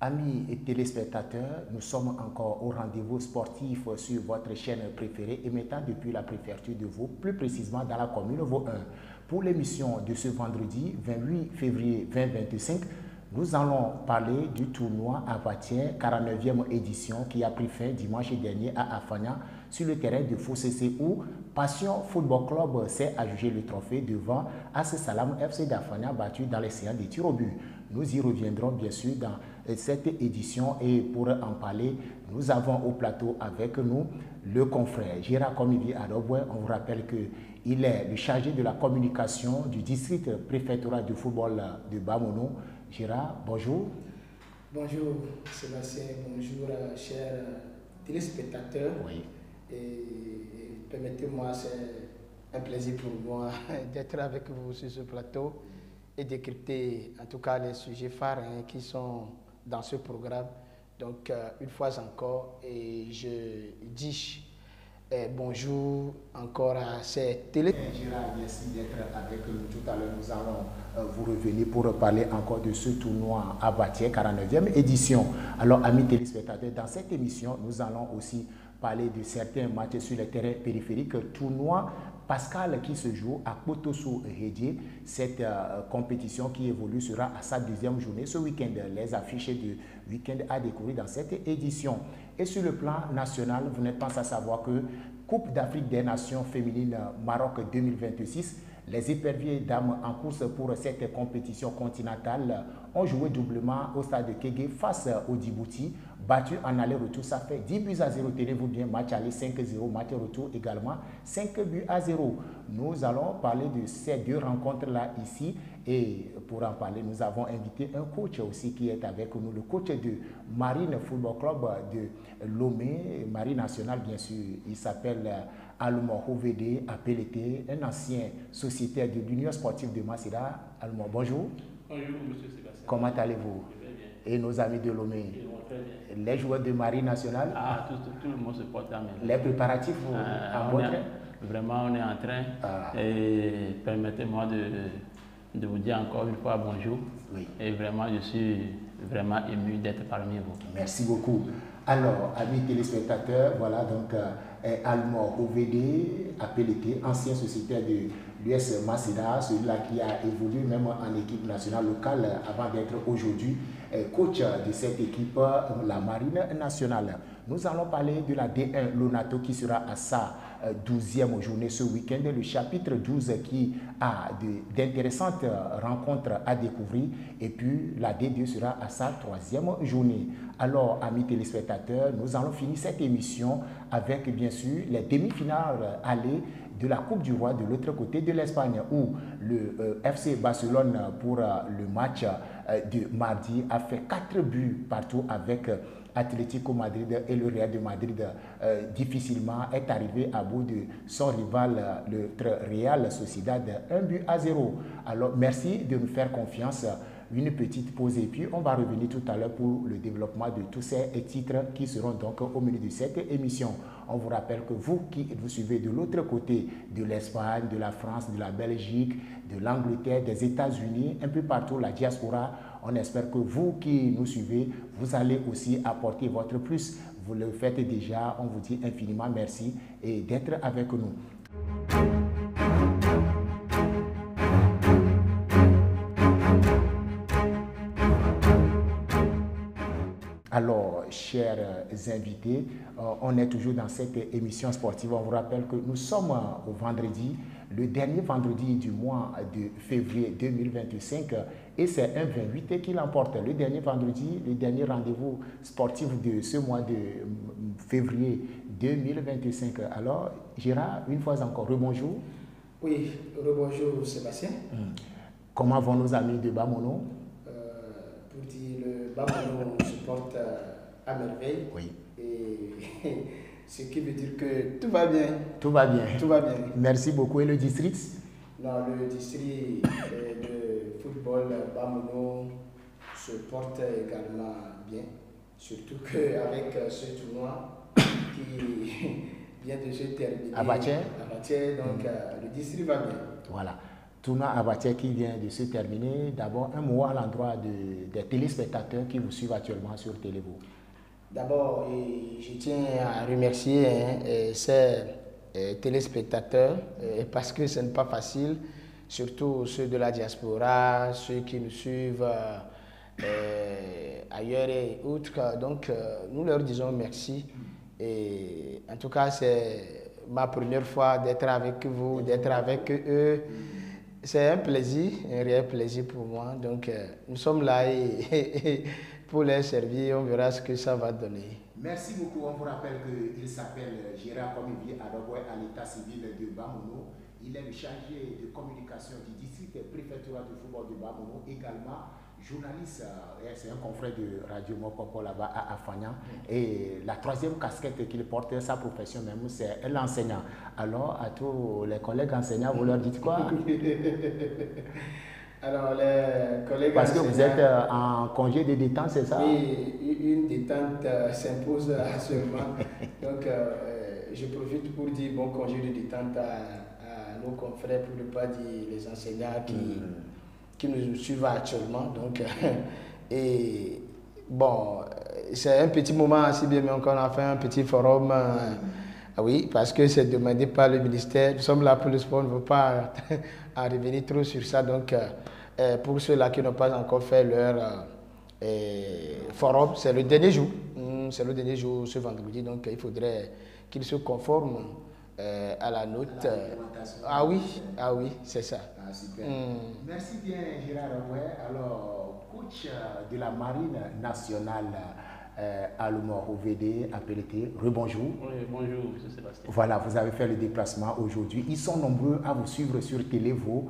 Amis et téléspectateurs, nous sommes encore au rendez-vous sportif sur votre chaîne préférée émettant depuis la préfecture de Vaud, plus précisément dans la commune Vaud 1. Pour l'émission de ce vendredi 28 février 2025, nous allons parler du tournoi Avatière 49e édition qui a pris fin dimanche dernier à Afania sur le terrain de FOCC où Passion Football Club s'est adjugé le trophée devant AS Salam FC d'Afania battu dans les séances de tir au but. Nous y reviendrons bien sûr dans cette édition et pour en parler, nous avons au plateau avec nous le confrère Gérard Komivi Adobwe. On vous rappelle qu'il est le chargé de la communication du district préfectoral de football de Bamono. Gérard, bonjour. Bonjour Sébastien, bonjour chers téléspectateurs. Oui. Et permettez-moi, c'est un plaisir pour moi d'être avec vous sur ce plateau et décrypter en tout cas les sujets phares qui sont dans ce programme. Donc une fois encore, et je dis bonjour encore à ces télé. Gérard, merci d'être avec nous. Tout à l'heure, nous allons vous revenir pour parler encore de ce tournoi Avatière 49e édition. Alors, amis téléspectateurs, dans cette émission, nous allons aussi parler de certains matchs sur les terrains périphériques. Tournoi Pascal qui se joue à Potosu-Hédié. Cette compétition qui évolue sera à sa deuxième journée ce week-end. Les affiches du week-end à découvrir dans cette édition. Et sur le plan national, vous n'êtes pas sans savoir que Coupe d'Afrique des Nations féminines Maroc 2026, les éperviers dames en course pour cette compétition continentale ont joué doublement au stade de Kégué face au Djibouti, battu en aller-retour. Ça fait 10 buts à 0, tenez-vous bien, match aller 5-0, match retour également 5 buts à 0. Nous allons parler de ces deux rencontres-là ici et pour en parler, nous avons invité un coach aussi qui est avec nous, le coach de Marine Football Club de Lomé, Marine nationale bien sûr, il s'appelle Almo OVD, APLT, un ancien sociétaire de l'Union sportive de Massida. Almo, bonjour. Bonjour, monsieur Sébastien. Comment allez-vous? Très bien. Et nos amis de Lomé? Très bien. Les joueurs de Marine nationale? Ah, tout le monde se porte à main. Les préparatifs en bon train? Vraiment, on est en train. Et permettez-moi de vous dire encore une fois bonjour. Oui. Et vraiment, je suis vraiment ému d'être parmi vous. Merci beaucoup. Alors, amis téléspectateurs, voilà donc Almo OVD, APLT, ancien sociétaire de l'US Massida, celui-là qui a évolué même en équipe nationale locale avant d'être aujourd'hui coach de cette équipe, la Marine nationale. Nous allons parler de la D1 Lonato qui sera à sa 12e journée ce week-end, le chapitre 12 qui a d'intéressantes rencontres à découvrir et puis la D2 sera à sa 3e journée. Alors, amis téléspectateurs, nous allons finir cette émission avec bien sûr les demi-finales allées de la Coupe du Roi de l'autre côté de l'Espagne où le FC Barcelone pour le match de mardi a fait 4 buts partout avec Atlético Madrid et le Real de Madrid difficilement est arrivé à bout de son rival, le Real Sociedad, 1 but à 0. Alors merci de nous faire confiance. Une petite pause et puis on va revenir tout à l'heure pour le développement de tous ces titres qui seront donc au milieu de cette émission. On vous rappelle que vous qui vous suivez de l'autre côté de l'Espagne, de la France, de la Belgique, de l'Angleterre, des États-Unis, un peu partout la diaspora, on espère que vous qui nous suivez, vous allez aussi apporter votre plus. Vous le faites déjà, on vous dit infiniment merci et d'être avec nous. Alors, chers invités, on est toujours dans cette émission sportive. On vous rappelle que nous sommes au vendredi, le dernier vendredi du mois de février 2025 et c'est un 28 qui l'emporte. Le dernier vendredi, le dernier rendez-vous sportif de ce mois de février 2025. Alors, Gérard, une fois encore, rebonjour. Oui, rebonjour Sébastien. Comment vont nos amis de Bamono? Pour dire, le Bamono se porte à merveille. Oui. Et ce qui veut dire que tout va bien. Tout va bien. Tout va bien. Merci beaucoup. Et le district? Non, le district de football Bamono se porte également bien. Surtout qu'avec ce tournoi qui vient de se terminer. Avatière. Donc le district va bien. Voilà. tournoi Abatia qui vient de se terminer. D'abord, un mot à l'endroit des téléspectateurs qui vous suivent actuellement sur Télévo. D'abord, je tiens à remercier ces téléspectateurs parce que ce n'est pas facile, surtout ceux de la diaspora, ceux qui nous suivent ailleurs et autres. Donc, nous leur disons merci. Et en tout cas, c'est ma première fois d'être avec vous, d'être avec eux. C'est un plaisir, un réel plaisir pour moi. Donc, nous sommes là et pour les servir, on verra ce que ça va donner. Merci beaucoup. On vous rappelle qu'il s'appelle Gérard Komivi Adoboué à l'état civil de Bamono. Il est le chargé de communication du district préfectoral de football de Bamono, également journaliste. C'est un confrère de Radio Mokopo là-bas à Afagnan. Et la troisième casquette qu'il porte, sa profession même, c'est l'enseignant. Alors, à tous les collègues enseignants, vous leur dites quoi? Alors, les collègues parce que vous êtes en congé de détente, c'est ça? Oui, une détente s'impose actuellement. Donc, je profite pour dire bon congé de détente à nos confrères, pour ne pas dire les enseignants qui nous suivent actuellement. Donc, et bon, c'est un petit moment assez bien, mais encore on a fait un petit forum. Oui, parce que c'est demandé par le ministère. Nous sommes là pour le sport, on ne veut pas en revenir trop sur ça. Donc, pour ceux-là qui n'ont pas encore fait leur forum, c'est le dernier jour. C'est le dernier jour ce vendredi. Donc, il faudrait qu'ils se conforment à la note. Ah oui, c'est ça. Ah, super. Merci bien, Gérard Rouet. Alors, coach de la Marine nationale, Alumor OVD, appelé. Rebonjour. Oui, bonjour, M. Sébastien. Voilà, vous avez fait le déplacement aujourd'hui. Ils sont nombreux à vous suivre sur Télévo,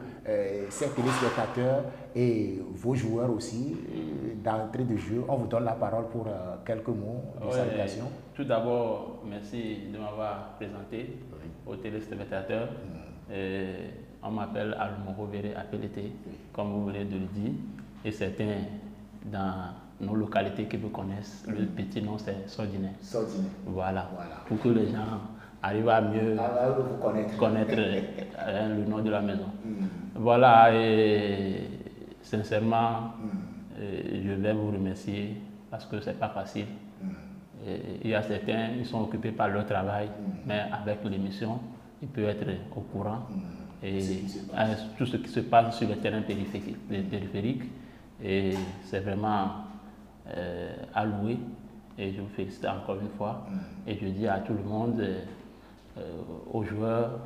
ces téléspectateurs et vos joueurs aussi. D'entrée de jeu, on vous donne la parole pour quelques mots de salutation. Tout d'abord, merci de m'avoir présenté aux téléspectateurs. On m'appelle Alumor OVD, appelé, comme vous venez de le dire. Et certains dans nos localités qui vous connaissent, le petit nom c'est Sordinet. Voilà. Pour que les gens arrivent à mieux vous connaître le nom de la maison. Voilà, et sincèrement, je vais vous remercier parce que c'est pas facile. Il y a certains, ils sont occupés par leur travail, mais avec l'émission, ils peuvent être au courant. Et tout ce qui se passe sur le terrain périphérique, et c'est vraiment à louer, et je vous félicite encore une fois, et je dis à tout le monde, aux joueurs,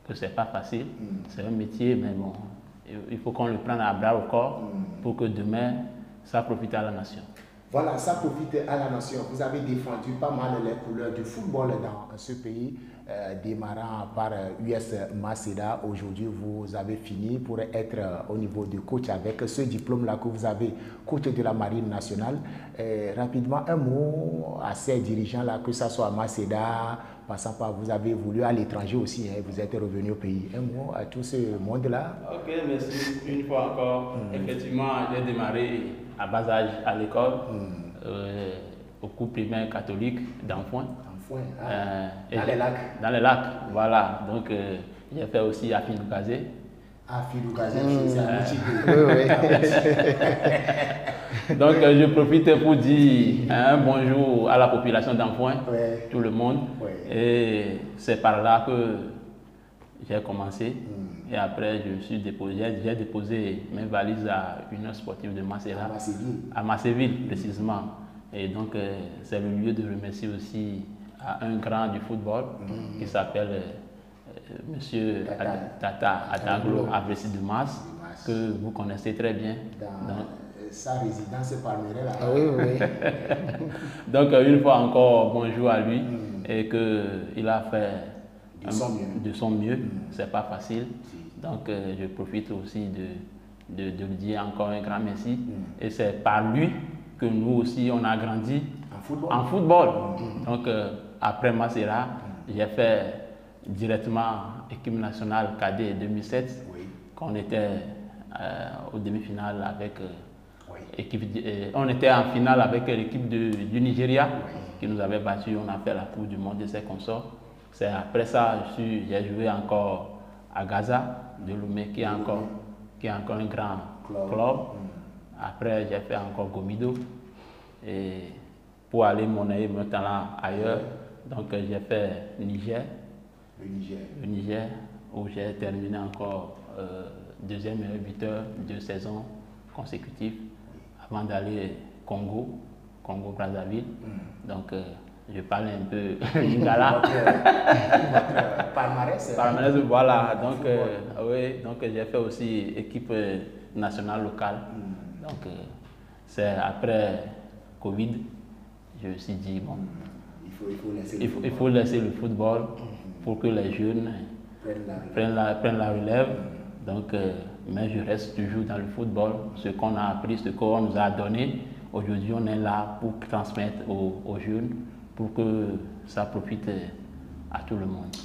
que c'est pas facile, c'est un métier, mais bon, il faut qu'on le prenne à bras au corps pour que demain, ça profite à la nation. Voilà, ça profite à la nation. Vous avez défendu pas mal les couleurs du football dans ce pays, démarrant par US Masséda. Aujourd'hui, vous avez fini pour être au niveau du coach avec ce diplôme-là que vous avez, coach de la Marine nationale. Rapidement, un mot à ces dirigeants-là, que ce soit à Masséda, passant par, vous avez voulu à l'étranger aussi, hein, vous êtes revenu au pays. Un mot à tout ce monde-là. Ok, merci. Une fois encore, effectivement, j'ai démarré à bas âge à l'école, au cours primaire catholique d'Enfouin. Dans les lacs. Dans les lacs, voilà. Donc, j'ai fait aussi à Filoukazé. À Filoukazé, c'est un petit peu. Donc, je profite pour dire un bonjour à la population d'Enfouin, tout le monde. Et c'est par là que j'ai commencé. Et après, j'ai déposé mes valises à une sportive de Masséda. À Masséville, précisément. Et donc, c'est le lieu de remercier aussi à un grand du football qui s'appelle Monsieur Tata Ataglo Abresi de Mars, que vous connaissez très bien. Sa résidence est Palmeraie là. Oui. Donc, une fois encore, bonjour à lui et qu'il a fait de son mieux. C'est pas facile. Donc, je profite aussi de lui dire encore un grand merci. Et c'est par lui que nous aussi, on a grandi en football. Donc, après Masséda, j'ai fait directement équipe nationale cadet 2007, qu'on était aux demi-finales avec on était en finale avec l'équipe du Nigeria qui nous avait battu. On a fait la Coupe du Monde de ses consorts. C'est après ça j'ai joué encore à Gaza de Lomé, qui est encore un grand club. Après, j'ai fait encore Gomido. Et pour aller monnayer mon talent ailleurs, donc j'ai fait Niger. Le Niger, où j'ai terminé encore deuxième meilleur buteur 2 saisons consécutives avant d'aller Congo-Brazzaville. Donc, je parle un peu lingala. Palmarès. Voilà. Donc, oui, donc j'ai fait aussi équipe nationale locale. Donc, c'est après Covid, je me suis dit, bon, il faut laisser le football pour que les jeunes prennent la relève. Donc, mais je reste toujours dans le football. Ce qu'on a appris, ce qu'on nous a donné, aujourd'hui on est là pour transmettre aux jeunes, pour que ça profite à tout le monde.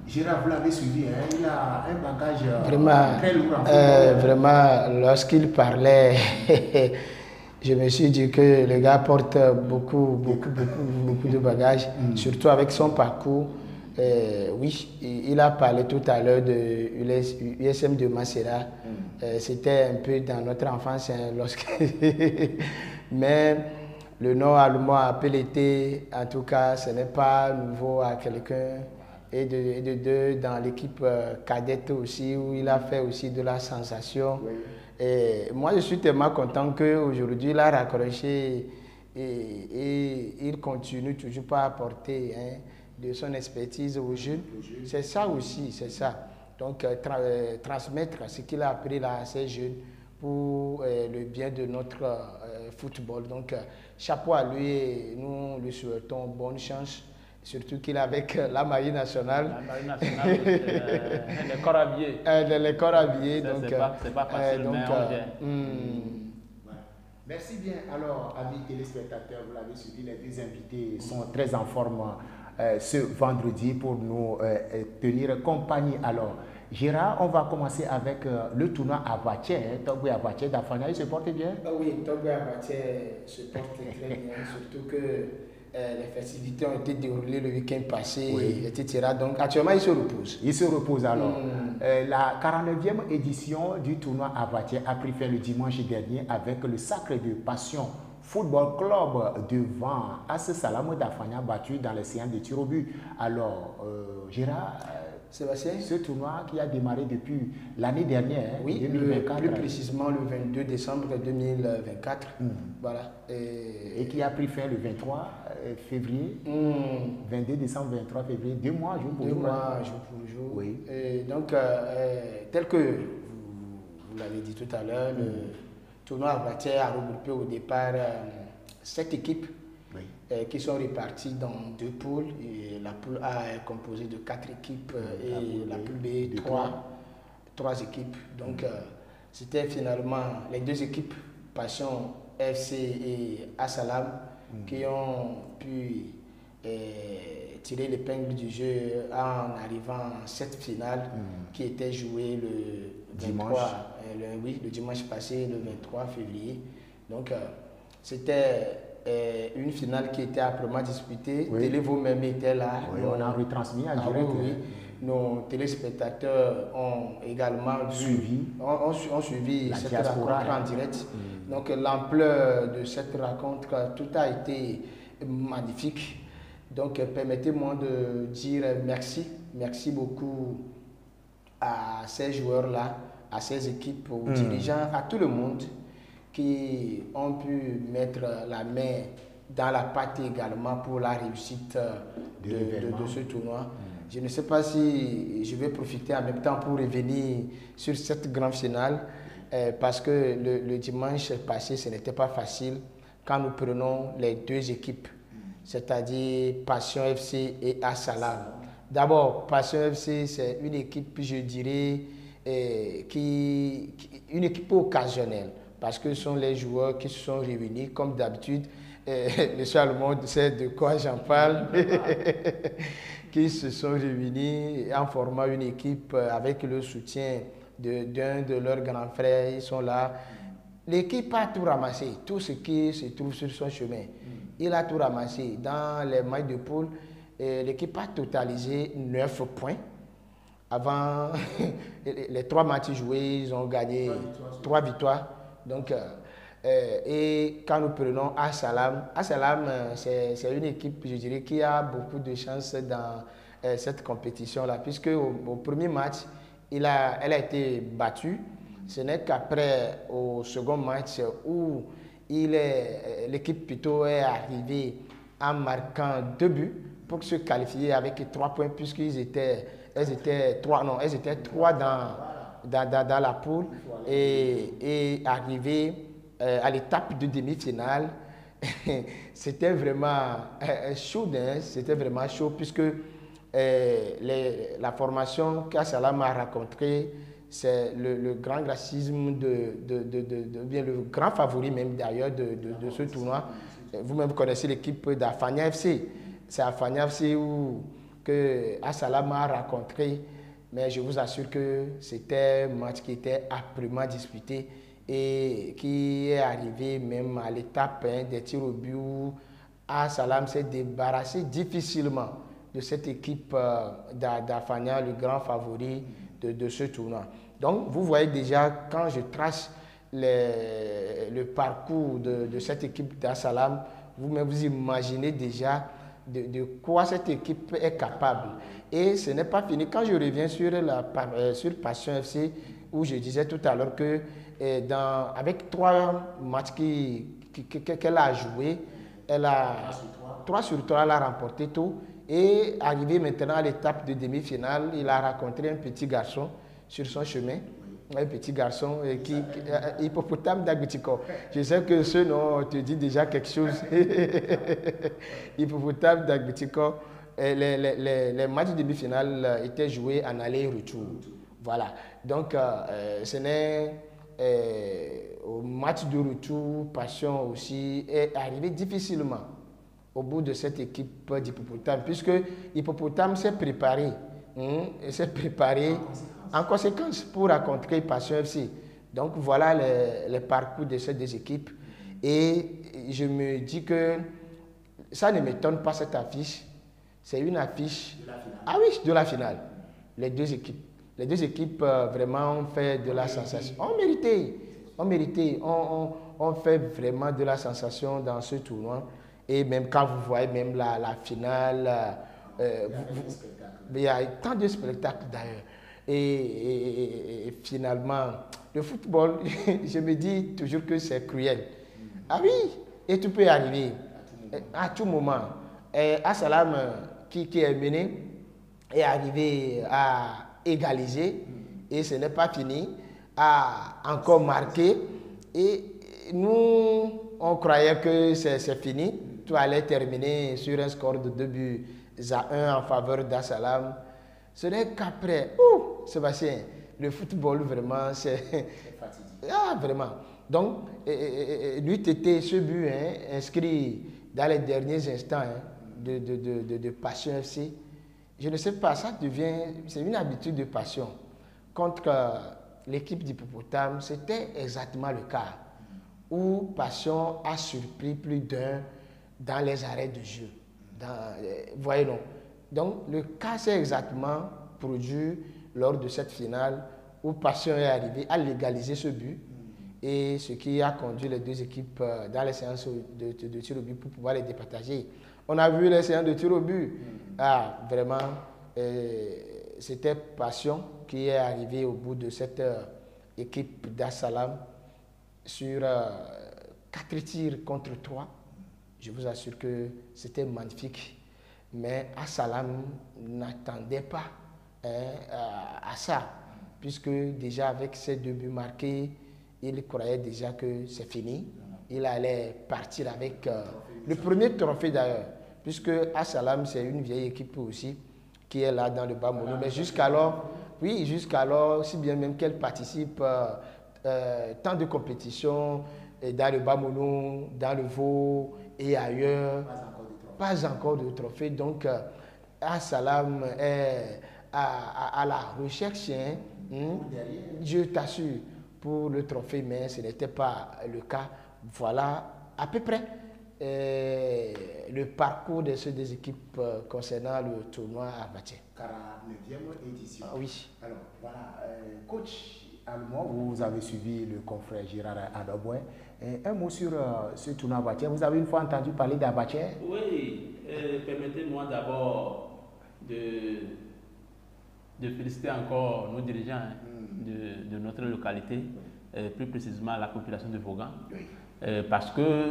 Gérard, vous l'avez suivi, hein? Il a un bagage vraiment, très lourd en football. Vraiment, lorsqu'il parlait, je me suis dit que le gars porte beaucoup de bagages, surtout avec son parcours. Oui, il a parlé tout à l'heure de USM de Maceda. C'était un peu dans notre enfance, hein, mais le nom allemand Appelete, en tout cas, ce n'est pas nouveau à quelqu'un. Et de deux, dans l'équipe cadette aussi, où il a fait aussi de la sensation. Oui. Et moi, je suis tellement content qu'aujourd'hui, il a raccroché et il continue toujours pas à apporter de son expertise aux jeunes. C'est ça aussi, c'est ça. Donc, transmettre ce qu'il a appris là à ces jeunes pour le bien de notre football. Donc, chapeau à lui et nous lui souhaitons bonne chance. Surtout qu'il est avec la Marine nationale. La Marine nationale, les corps habillés. Les corps habillés. C'est pas facile, mais on gère. Merci bien. Alors, amis téléspectateurs, vous l'avez suivi, les deux invités sont très en forme ce vendredi pour nous tenir compagnie. Alors, Gérard, on va commencer avec le tournoi Abaché. Togo Abaché d'Afana, il se porte bien? Oui, Togo Abaché se porte très bien, surtout que les festivités ont été déroulées le week-end passé, etc. Donc actuellement, il se repose. Il se repose alors. La 49e édition du tournoi Abaché a pris fin le dimanche dernier avec le Sacre de Passion Football Club devant As Salam d'Afana battu dans les séances de tir au but. Alors, Gérard, Sébastien, ce tournoi qui a démarré depuis l'année dernière, oui, 2024. Plus précisément le 22 décembre 2024. Voilà. Et qui a pris fin le 23 février, 22 décembre, 23 février, 2 mois jour pour jour. 2 mois jour pour jour. Oui. Et donc, tel que vous l'avez dit tout à l'heure, le tournoi Abaché a regroupé au départ 7 équipes. Qui sont répartis dans 2 poules. Et la poule A est composée de 4 équipes et la poule B 3 équipes. Donc c'était finalement les 2 équipes, Passion FC et As-Salam, qui ont pu tirer l'épingle du jeu en arrivant en cette finale qui était jouée le 23, le dimanche passé, le 23 février. Donc c'était une finale qui était âprement disputée. Télévo même était là. On a retransmis en direct. Nos téléspectateurs ont également suivi cette rencontre en direct. Donc l'ampleur de cette rencontre, tout a été magnifique. Donc permettez-moi de dire merci beaucoup à ces joueurs-là, à ces équipes, aux dirigeants, à tout le monde qui ont pu mettre la main dans la pâte également pour la réussite de ce tournoi. Je ne sais pas si je vais profiter en même temps pour revenir sur cette grande finale parce que le dimanche passé, ce n'était pas facile quand nous prenons les 2 équipes, c'est-à-dire Passion FC et As-Salam. D'abord, Passion FC, c'est une équipe, je dirais, une équipe occasionnelle. Parce que ce sont les joueurs qui se sont réunis, comme d'habitude, monsieur Allemand sait de quoi j'en parle, qui se sont réunis en formant une équipe avec le soutien d'un de leurs grands frères. Ils sont là. L'équipe a tout ramassé, tout ce qui se trouve sur son chemin. Il a tout ramassé. Dans les matchs de poule, l'équipe a totalisé 9 points. avant les 3 matchs joués, ils ont gagné 3 victoires. Donc, et quand nous prenons As-Salam, c'est une équipe, je dirais, qui a beaucoup de chance dans cette compétition-là, puisque au premier match, elle a été battue. Ce n'est qu'après, au second match, où l'équipe plutôt est arrivée en marquant 2 buts pour se qualifier avec 3 points, puisqu'elles étaient 3 dans la poule, et arrivé à l'étape de demi-finale. C'était vraiment chaud, hein? C'était vraiment chaud, puisque la formation qu'As-Salam a rencontrée, c'est le grand racisme bien le grand favori même d'ailleurs de ce tournoi. Vous-même connaissez l'équipe d'Afania FC. C'est Afania FC que As-Salam a rencontré, mais je vous assure que c'était un match qui était âprement disputé et qui est arrivé même à l'étape des tirs au but où As-Salam s'est débarrassé difficilement de cette équipe d'Afania, le grand favori de ce tournoi. Donc, vous voyez déjà, quand je trace le parcours de cette équipe d'As-Salam, vous imaginez déjà de quoi cette équipe est capable. Et ce n'est pas fini. Quand je reviens sur Passion FC, où je disais tout à l'heure que avec 3 matchs qu'elle a joués, 3 sur 3, elle a remporté tout. Et arrivé maintenant à l'étape de demi-finale, il a rencontré un petit garçon sur son chemin. Un petit garçon Hippopotame d'Agbitiko. Je sais que ce nom te dit déjà quelque chose. Hippopotame d'Agbitiko. Les matchs de demi-finale étaient joués en aller-retour. Voilà. Donc, ce n'est au match de retour, Passion aussi est arrivé difficilement au bout de cette équipe d'Hippopotame, puisque Hippopotame s'est préparé. S'est préparé en conséquence pour rencontrer Passion FC. Donc voilà les parcours de ces 2 équipes. Et je me dis que ça ne m'étonne pas, cette affiche. C'est une affiche de la finale. Ah oui, de la finale. Les 2 équipes. Les 2 équipes vraiment ont fait de la sensation. On méritait. On fait vraiment de la sensation dans ce tournoi. Et même quand vous voyez même la finale, il y a tant de spectacles d'ailleurs. Et finalement, le football, je me dis toujours que c'est cruel. Ah oui, et tout peut arriver à tout moment. As-Salam, qui est mené, est arrivé à égaliser et ce n'est pas fini, a encore marqué. Et nous, on croyait que c'est fini. Tout allait terminer sur un score de 2-1 en faveur d'As-Salam. Ce n'est qu'après, Sébastien, le football vraiment, c'est fatigué. Ah, vraiment. Donc, lui, c'était ce but inscrit dans les derniers instants de Passion FC. Je ne sais pas, c'est une habitude de Passion. Contre l'équipe d'Hippopotame, c'était exactement le cas où Passion a surpris plus d'un dans les arrêts de jeu. Voyez-nous. Donc, le cas s'est exactement produit lors de cette finale où Passion est arrivé à légaliser ce but et ce qui a conduit les 2 équipes dans les séances de tir au but pour pouvoir les départager. On a vu les séances de tir au but. Ah, vraiment, c'était Passion qui est arrivé au bout de cette équipe d'As-Salam sur 4 tirs contre 3. Je vous assure que c'était magnifique. Mais As-Salam n'attendait pas à ça, puisque déjà avec ces 2 buts marqués, il croyait déjà que c'est fini. Il allait partir avec le premier trophée d'ailleurs, puisque As-Salam, c'est une vieille équipe aussi qui est là dans le Bas-Mounou. Mais jusqu'alors, si bien même qu'elle participe tant de compétitions dans le Bas-Mounou, dans le Vaud et ailleurs, pas encore de trophée. Donc, As-Salam est à la recherche, je t'assure, pour le trophée, mais ce n'était pas le cas. Voilà à peu près le parcours de ces deux équipes concernant le tournoi à Batia. 49e édition. Oui. Alors, voilà, coach allemand, vous avez suivi le confrère Gérard Adobouin. Un mot sur ce tournoi à Batia. Vous avez une fois entendu parler d'Abatia? Oui, permettez-moi d'abord de féliciter encore nos dirigeants de notre localité, plus précisément la population de Vaughan, parce que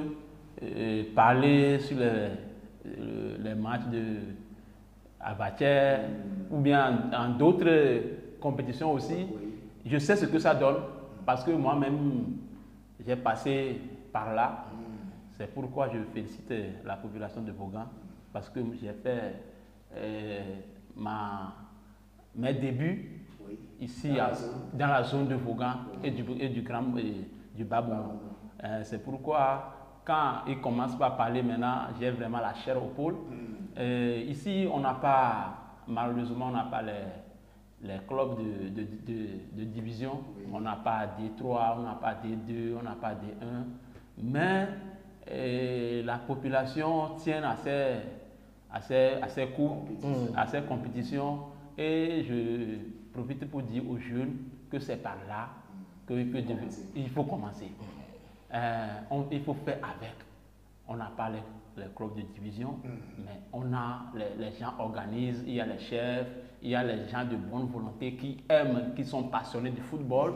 parler sur les matchs à Batia ou bien en d'autres compétitions aussi, je sais ce que ça donne parce que moi-même j'ai passé par là. C'est pourquoi je félicite la population de Vaughan parce que j'ai fait mes débuts ici dans la zone de Vaughan et du Bas-Bono. C'est pourquoi quand ils commencent par parler maintenant, j'ai vraiment la chair au poule. Ici, on n'a pas, malheureusement, on n'a pas les clubs de division. On n'a pas D3, on n'a pas D2, on n'a pas D1. Mais la population tient à ces cours, à ces compétitions. Et je profite pour dire aux jeunes que c'est par là qu'il faut commencer. Il faut faire avec. On n'a pas les clubs de division, mais on a les gens organisent, il y a les chefs, il y a les gens de bonne volonté qui aiment, qui sont passionnés du football.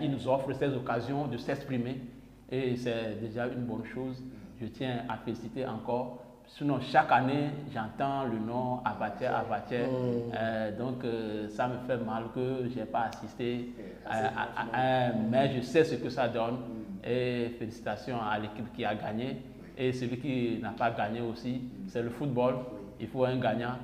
Ils nous offrent ces occasions de s'exprimer et c'est déjà une bonne chose. Je tiens à féliciter encore. Sinon, chaque année, j'entends le nom Abatia. Donc, ça me fait mal que je n'ai pas assisté, mais je sais ce que ça donne. Et félicitations à l'équipe qui a gagné. Et celui qui n'a pas gagné aussi, c'est le football. Il faut un gagnant.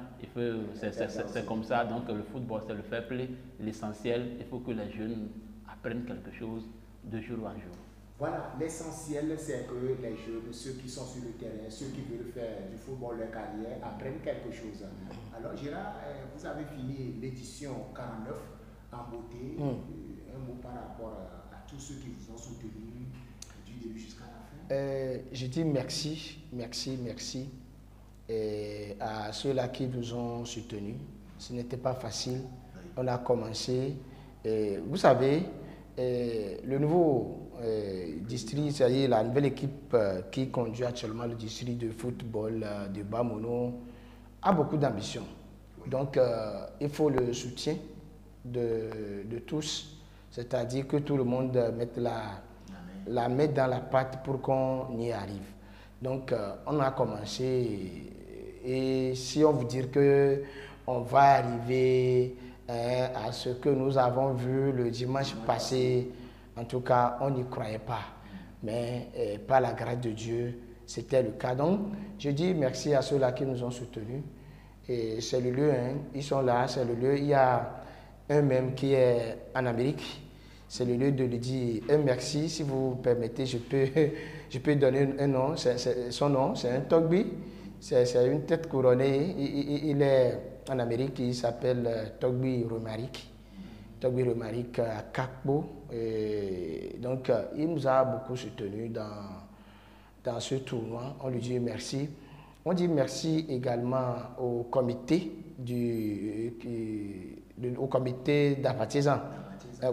C'est comme ça. Donc, le football, c'est le fair play. L'essentiel, il faut que les jeunes apprennent quelque chose de jour en jour. Voilà, l'essentiel, c'est que les jeunes, ceux qui sont sur le terrain, ceux qui veulent faire du football leur carrière, apprennent quelque chose. Alors, Gérard, vous avez fini l'édition 49 en beauté. Un mot par rapport à tous ceux qui vous ont soutenu du début jusqu'à la fin. Je dis merci à ceux-là qui nous ont soutenus. Ce n'était pas facile. On a commencé. Vous savez, le nouveau district, c'est-à-dire la nouvelle équipe qui conduit actuellement le district de football de Bas-Bono, a beaucoup d'ambition. Donc, il faut le soutien de tous, c'est-à-dire que tout le monde mette la main dans la pâte pour qu'on y arrive. Donc, on a commencé et si on vous dit qu'on va arriver à ce que nous avons vu le dimanche passé, en tout cas, on n'y croyait pas. Mais par la grâce de Dieu, c'était le cas. Donc, je dis merci à ceux-là qui nous ont soutenus. Et c'est le lieu, ils sont là, c'est le lieu. Il y a un même qui est en Amérique. C'est le lieu de lui dire un merci. Si vous permettez, je peux donner un nom. Son nom, c'est un Togbi. C'est une tête couronnée. Il est en Amérique, il s'appelle Togbi Romaric. Togbi Romaric à Kakbo. Donc, il nous a beaucoup soutenus dans ce tournoi. On lui dit merci. On dit merci également au comité d'Abatizan.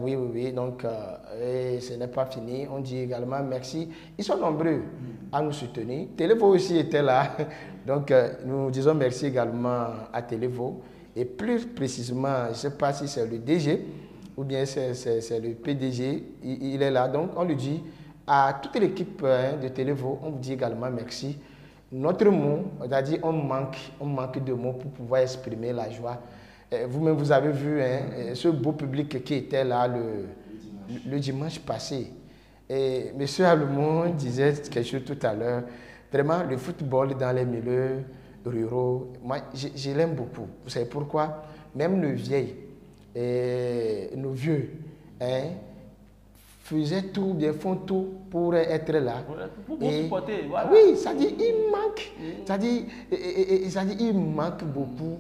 Oui. Donc, ce n'est pas fini. On dit également merci. Ils sont nombreux à nous soutenir. Télévo aussi était là. Donc, nous disons merci également à Télévo. Et plus précisément, je ne sais pas si c'est le DG ou bien c'est le PDG. Il est là. Donc, on lui dit à toute l'équipe de Télévo, on vous dit également merci. Notre mot, c'est-à-dire on manque de mots pour pouvoir exprimer la joie. Vous-même, vous avez vu ce beau public qui était là le dimanche passé. Et M. Allemand disait quelque chose tout à l'heure. Vraiment, le football dans les milieux ruraux, moi, je l'aime beaucoup. Vous savez pourquoi? Même nos vieux, font tout pour être là. Pour supporter, voilà. Oui, ça dit il manque. Ça dit il manque beaucoup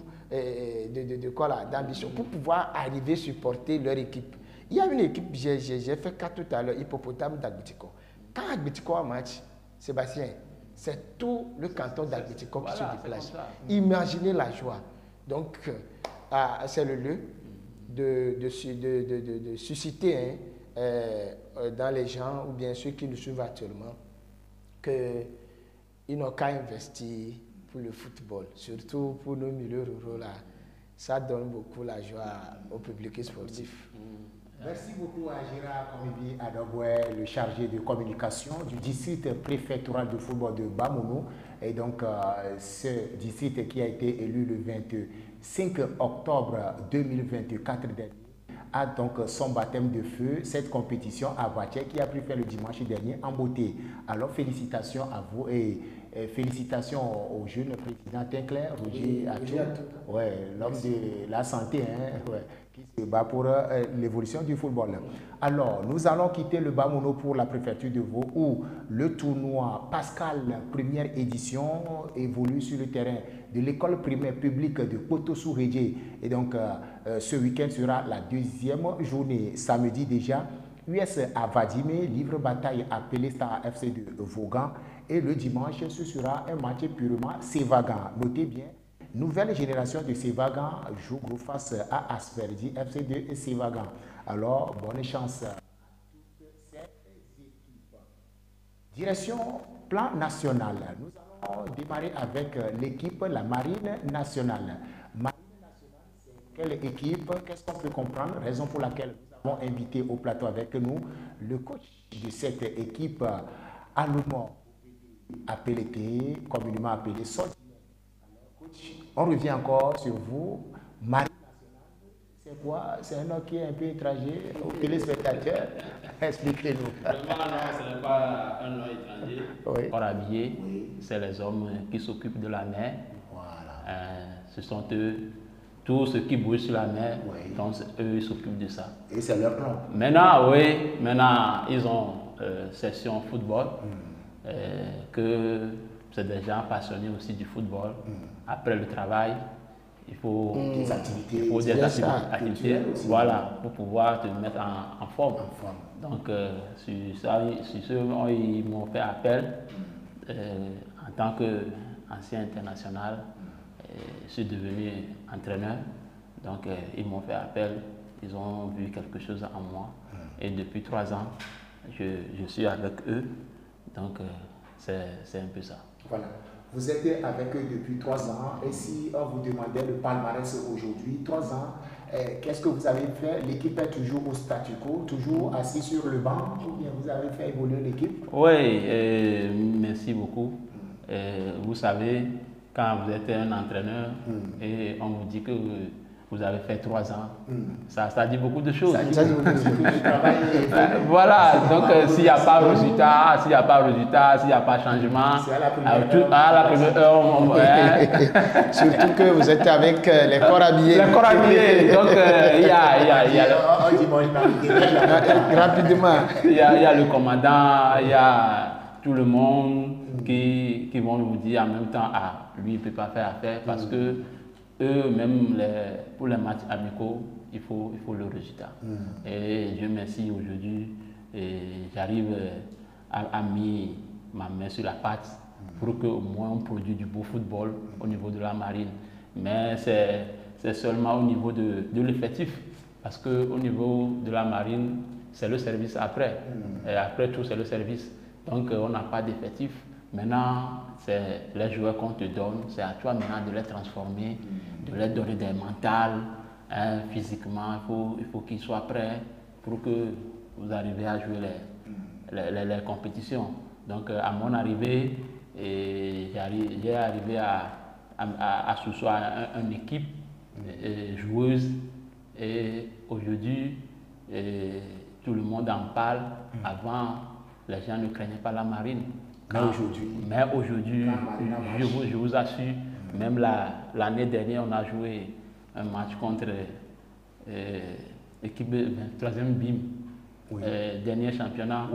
d'ambition pour pouvoir arriver à supporter leur équipe. Il y a une équipe, j'ai fait cas tout à l'heure, Hippopotame d'Agbitiko. Quand Agbitiko a match, Sébastien, c'est tout le canton d'Albitico qui se déplace. Imaginez la joie. Donc, c'est le lieu de susciter dans les gens, ou bien ceux qui nous suivent actuellement, qu'ils n'ont qu'à investir pour le football, surtout pour nos milieux ruraux là. Ça donne beaucoup la joie au public sportif. Merci beaucoup à Gérard Komibi Adoboué, le chargé de communication du district préfectoral de football de Bamono. Et donc, ce district qui a été élu le 25 octobre 2024 dernier a donc son baptême de feu, cette compétition à Vathie qui a pris fin le dimanche dernier en beauté. Alors, félicitations à vous et félicitations au jeune président Tinclair, Roger Atou, l'homme de la santé, qui se bat pour l'évolution du football. Alors, nous allons quitter le Bamono pour la préfecture de Vaud où le tournoi Pascal première édition évolue sur le terrain de l'école primaire publique de Poto-Sourédié. Et donc, ce week-end sera la deuxième journée. Samedi déjà, US à Vadimé, livre bataille à Pélestar FC de Vaughan. Et le dimanche, ce sera un match purement sévagant. Notez bien, nouvelle génération de Sévagan joue gros face à Asperdi FC de Sévagan. Alors, bonne chance à toutes ces équipes. Direction plan national. Nous allons démarrer avec l'équipe, la Marine nationale. Marine nationale, c'est quelle équipe? Qu'est-ce qu'on peut comprendre? Raison pour laquelle nous avons invité au plateau avec nous le coach de cette équipe, allemand appelé, communément appelé Sot. On revient encore sur vous. Marine nationale, c'est quoi? C'est un nom qui est un peu étranger aux téléspectateurs. Expliquez-nous. Vraiment, non, ce n'est pas un nom étranger. Oui. Corps habillé, c'est les hommes qui s'occupent de la mer. Voilà. Ce sont eux, tous ceux qui bougent sur la mer, Oui. donc eux ils s'occupent de ça. Et c'est leur plan. Maintenant, ils ont session football, que c'est des gens passionnés aussi du football. Après le travail, il faut des activités, voilà, pour pouvoir te mettre en forme. Donc, sur ça, sur ce, ils m'ont fait appel en tant qu'ancien international. Je suis devenu entraîneur. Donc, ils m'ont fait appel. Ils ont vu quelque chose en moi. Et depuis 3 ans, je suis avec eux. Donc, c'est un peu ça. Voilà. Vous êtes avec eux depuis 3 ans. Et si on vous demandait le palmarès aujourd'hui, 3 ans, qu'est-ce que vous avez fait? L'équipe est toujours au statu quo, toujours assis sur le banc, ou bien vous avez fait évoluer l'équipe? Oui, merci beaucoup. Vous savez, quand vous êtes un entraîneur et on vous dit que vous avez fait 3 ans, ça dit beaucoup de choses. Ça dit beaucoup de choses. Voilà, donc s'il n'y a pas de résultat, s'il n'y a pas de changement, à la première heure, surtout que vous êtes avec les corps habillés. Les corps habillés, donc il y a rapidement. Il y a le commandant, il y a tout le monde qui vont vous dire en même temps, lui il ne peut pas faire affaire parce que eux, même pour les matchs amicaux, il faut le résultat. Et Dieu merci, aujourd'hui, j'arrive à mettre ma main sur la pâte pour qu'au moins on produise du beau football au niveau de la marine. Mais c'est seulement au niveau de l'effectif, parce qu'au niveau de la marine, c'est le service après. Et après tout, c'est le service. Donc, on n'a pas d'effectif. Maintenant, c'est les joueurs qu'on te donne, c'est à toi maintenant de les transformer, de leur donner des mentales, physiquement, il faut qu'ils soient prêts pour que vous arriviez à jouer les compétitions. Donc à mon arrivée, j'ai arrivé à soustraire une équipe joueuse et aujourd'hui, tout le monde en parle. Avant, les gens ne craignaient pas la marine. Mais aujourd'hui, je vous assure, même l'année dernière, on a joué un match contre l'équipe de 3e BIM, dernier championnat.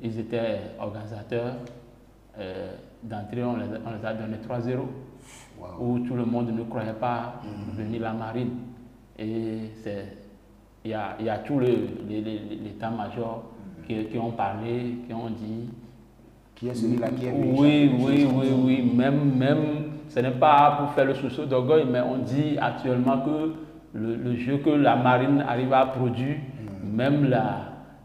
Ils étaient organisateurs. D'entrée, on les a donné 3-0, où tout le monde ne croyait pas venir la marine. Et il y a tout l'état-major qui ont parlé, qui ont dit Qui est celui-là qui est oui. Même, ce n'est pas pour faire le soussaut d'orgueil, mais on dit actuellement que le jeu que la marine arrive à produire, même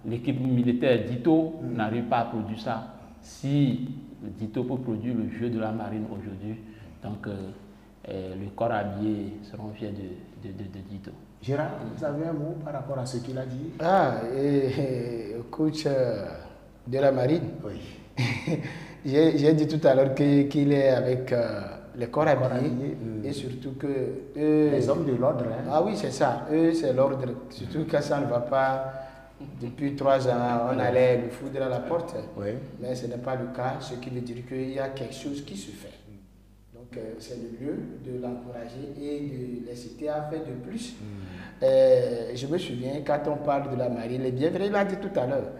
l'équipe militaire Dito n'arrive pas à produire ça. Si Dito peut produire le jeu de la marine aujourd'hui, donc le corps habillé seront fiers de Dito. Gérard, vous avez un mot par rapport à ce qu'il a dit? Coach de la marine. Oui. J'ai dit tout à l'heure qu'il est avec les corps habillés et surtout que les hommes de l'ordre. Hein. Ah oui, c'est ça. Eux, c'est l'ordre. Surtout que ça ne va pas. Depuis 3 ans, on allait le foudre à la porte. Oui. Mais ce n'est pas le cas, ce qui veut dire qu'il y a quelque chose qui se fait. Donc, c'est le lieu de l'encourager et de l'inciter à faire de plus. Je me souviens, quand on parle de la marine, et bien vrai, il l'a dit tout à l'heure,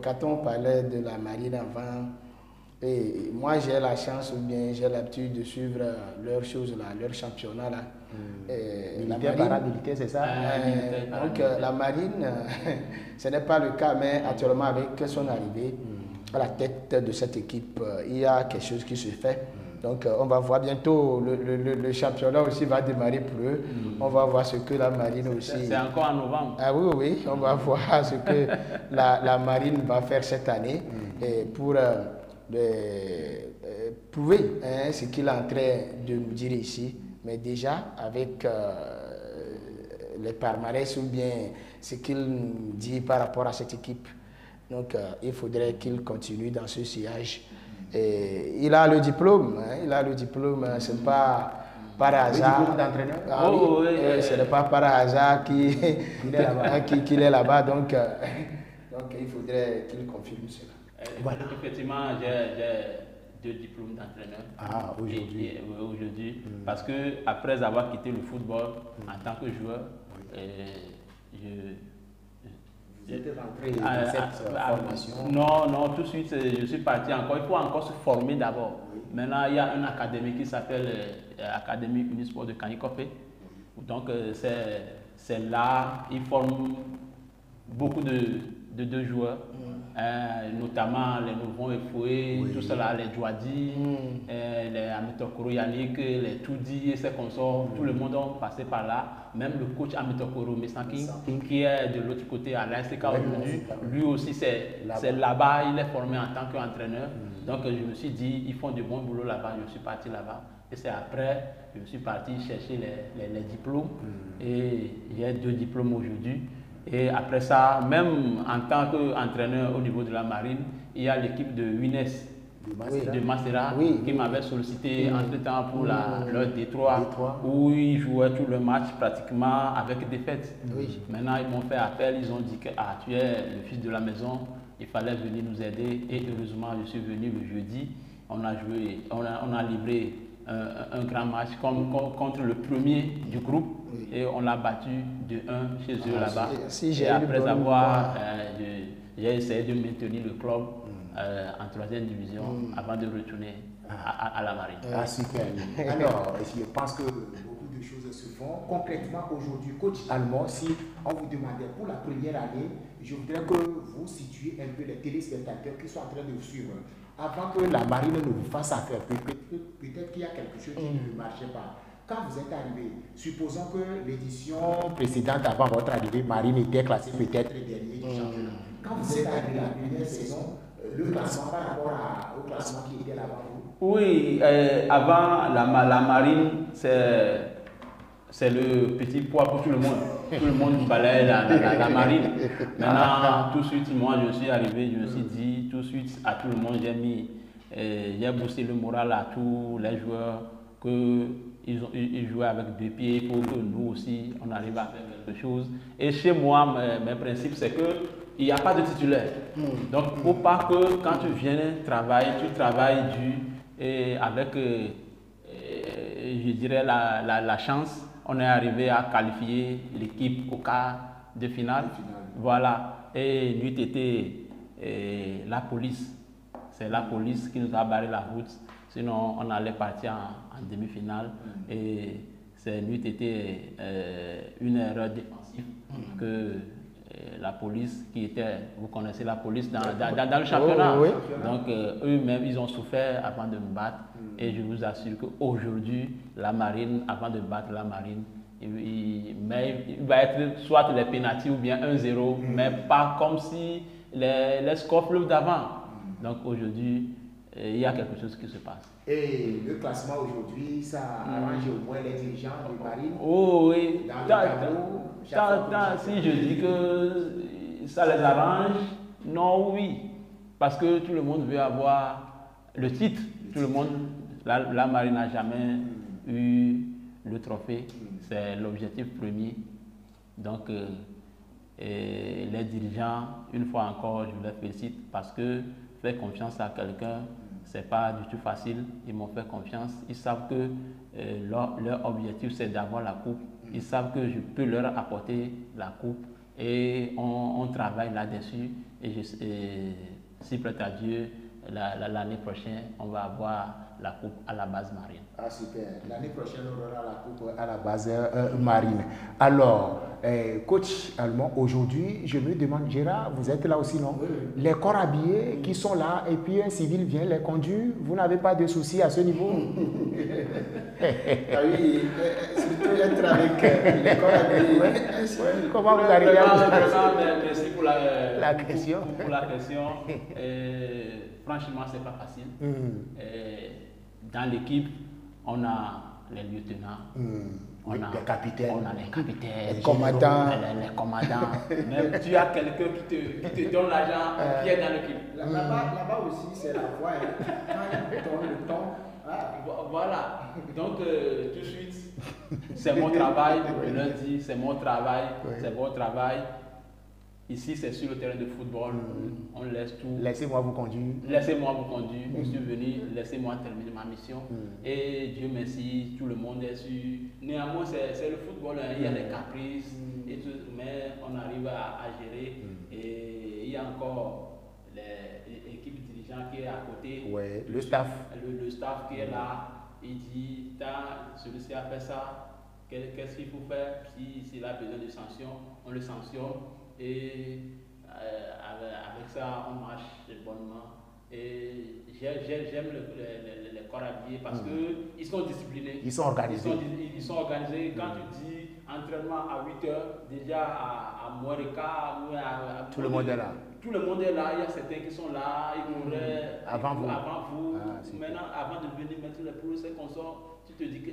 quand on parlait de la marine avant, et moi j'ai la chance ou bien j'ai l'habitude de suivre leurs choses là, leur championnat là. Militaire, paramilitaire, c'est ça? Donc la marine, ce n'est pas le cas, mais actuellement avec son arrivée à la tête de cette équipe, il y a quelque chose qui se fait. Donc on va voir bientôt, le championnat aussi va démarrer pour eux. On va voir ce que la marine aussi... C'est encore en novembre. Ah oui, on va voir ce que la marine va faire cette année pour prouver ce qu'il est en train de nous dire ici. Mais déjà, avec les palmarès ou bien ce qu'il nous dit par rapport à cette équipe, donc il faudrait qu'il continue dans ce sillage. Il a le diplôme, ce n'est pas par hasard. Le diplôme d'entraîneur? Ah, oui, ce n'est pas par hasard qu'il est là-bas. Donc il faudrait qu'il confirme cela. Voilà. Effectivement, j'ai 2 diplômes d'entraîneur aujourd'hui. Parce que après avoir quitté le football en tant que joueur, vous êtes rentré dans cette formation? Non, tout de suite, je suis parti encore. Il faut encore se former d'abord. Maintenant, il y a une académie qui s'appelle Académie Unisport de Kanikopé. Donc, c'est là, ils forment beaucoup de joueurs, notamment les Novons et Foué, tout cela, les Djouadi, les Amitokoro Yannick, les Toudi et ses consorts, tout le monde a passé par là. Même le coach Amitokoro Messanking, qui est de l'autre côté à l'ASK aujourd'hui, lui aussi c'est là-bas, il est formé en tant qu'entraîneur. Donc je me suis dit, ils font du bon boulot là-bas, je suis parti là-bas. Et c'est après, je suis parti chercher les diplômes. Et j'ai 2 diplômes aujourd'hui. Et après ça, même en tant qu'entraîneur au niveau de la marine, il y a l'équipe de Wines de Macera qui m'avait sollicité entre-temps pour leur Détroit, où ils jouaient tout le match pratiquement avec défaite. Maintenant, ils m'ont fait appel, ils ont dit que tu es le fils de la maison, il fallait venir nous aider. Et heureusement, je suis venu le jeudi. On a joué, on a livré un grand match contre le premier du groupe et on l'a battu de 1 chez eux là-bas. Et après avoir, j'ai essayé de maintenir le club en 3e division avant de retourner à la marine. Ah, super. Alors, je pense que beaucoup de choses se font. Concrètement, aujourd'hui, coach Allemand, si on vous demandait pour la première année, je voudrais que vous situiez un peu les téléspectateurs qui sont en train de vous suivre. Avant que la marine ne vous fasse affaire, peut-être qu'il y a quelque chose qui ne marchait pas. Quand vous êtes arrivé, supposons que l'édition précédente avant votre arrivée, marine était classée peut-être dernier du championnat. Quand vous êtes arrivé la première saison, le classement par rapport au classement qui était là-bas? Oui, avant la marine, c'est le petit poids pour tout le monde. Tout le monde balaye la marine. Maintenant, tout de suite, moi, je suis arrivé, je me suis dit, tout de suite, à tout le monde, j'ai boosté le moral à tous les joueurs qu'ils jouaient avec 2 pieds pour que nous aussi, on arrive à faire quelque chose. Et chez moi, mes principes, c'est qu'il n'y a pas de titulaire. Donc, il ne faut pas que quand tu viens travailler, tu travailles avec, je dirais, la chance. On est arrivé à qualifier l'équipe au quart de finale. Voilà. Et nous était la police. C'est la police qui nous a barré la route. Sinon, on allait partir en demi-finale. Et c'est nous était une erreur défensive que la police qui était, vous connaissez la police dans le championnat. Oui. Donc eux-mêmes, ils ont souffert avant de me battre. Et je vous assure qu'aujourd'hui, la marine, avant de battre la marine, il va être soit les pénaltys ou bien 1-0, mais pas comme si les scores pleuvent d'avant. Donc aujourd'hui, il y a quelque chose qui se passe. Et le classement aujourd'hui, ça arrange au moins les dirigeants de marine. Oh oui, Dans le tableau, si je dis que ça les arrange, non, oui. Parce que tout le monde veut avoir le titre. Tout le monde, la marine n'a jamais eu le trophée. C'est l'objectif premier. Donc, les dirigeants, une fois encore, je les félicite parce que faire confiance à quelqu'un, c'est pas du tout facile. Ils m'ont fait confiance. Ils savent que leur objectif, c'est d'avoir la coupe. Ils savent que je peux leur apporter la coupe et on travaille là-dessus. Et si prête à Dieu, l'année prochaine, on va avoir la coupe à la base marine. Ah super, l'année prochaine on aura la coupe à la base marine. Alors, coach allemand, aujourd'hui, je me demande, Gérard, vous êtes là aussi, non? Oui. Les corps habillés qui sont là et puis un civil vient les conduire, vous n'avez pas de soucis à ce niveau? Ah oui, surtout être avec les corps habillés. Comment vous arrivez à vous Merci pour la question. Pour la question. Franchement, c'est pas facile. Dans l'équipe, on a les lieutenants, on a les capitaines, les commandants. Les commandants. Même tu as quelqu'un qui te donne l'argent qui est dans l'équipe. Là-bas aussi, c'est la voix. Quand il donne le temps. Voilà. Donc, tout de suite, c'est mon travail. Je leur dis, c'est mon travail, c'est votre travail. Ici, c'est sur le terrain de football. On laisse tout. Laissez-moi vous conduire. Laissez-moi vous conduire. Je suis venu, laissez-moi terminer ma mission. Et Dieu merci, tout le monde est sûr. Néanmoins, c'est le football. Hein. Il y a des caprices, et tout, mais on arrive à gérer. Et il y a encore l'équipe dirigeante qui est à côté. Ouais, le staff. Le staff qui est là. Il dit, celui-ci a fait ça. Qu'est-ce qu'il faut faire? S'il a besoin de sanctions, on le sanctionne. Et avec ça, on marche bonnement. Et j'aime les corps habillés parce qu'ils sont disciplinés. Ils sont organisés. Ils sont organisés. Quand tu dis entraînement à 8 h, déjà à moins de quart, tout le monde est là. Tout le monde est là. Il y a certains qui sont là. Ils mourraient avant vous. Maintenant, avant de venir mettre les poules, c'est qu'on sort. Tu te dis que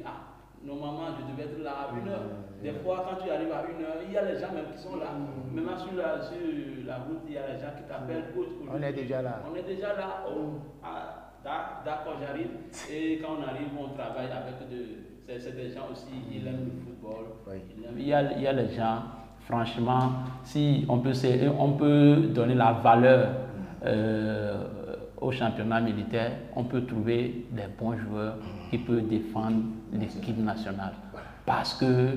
normalement, je devais être là à 1 h. Des fois, quand tu arrives à 1 h, il y a les gens même qui sont là. Maintenant, sur la route, il y a les gens qui t'appellent. On est déjà là. On est déjà là. D'accord, j'arrive. Et quand on arrive, on travaille avec c'est des gens aussi, ils aiment le football. Oui. Il y a les gens, franchement, si on peut donner la valeur au championnat militaire, on peut trouver des bons joueurs qui peuvent défendre l'équipe nationale. Parce que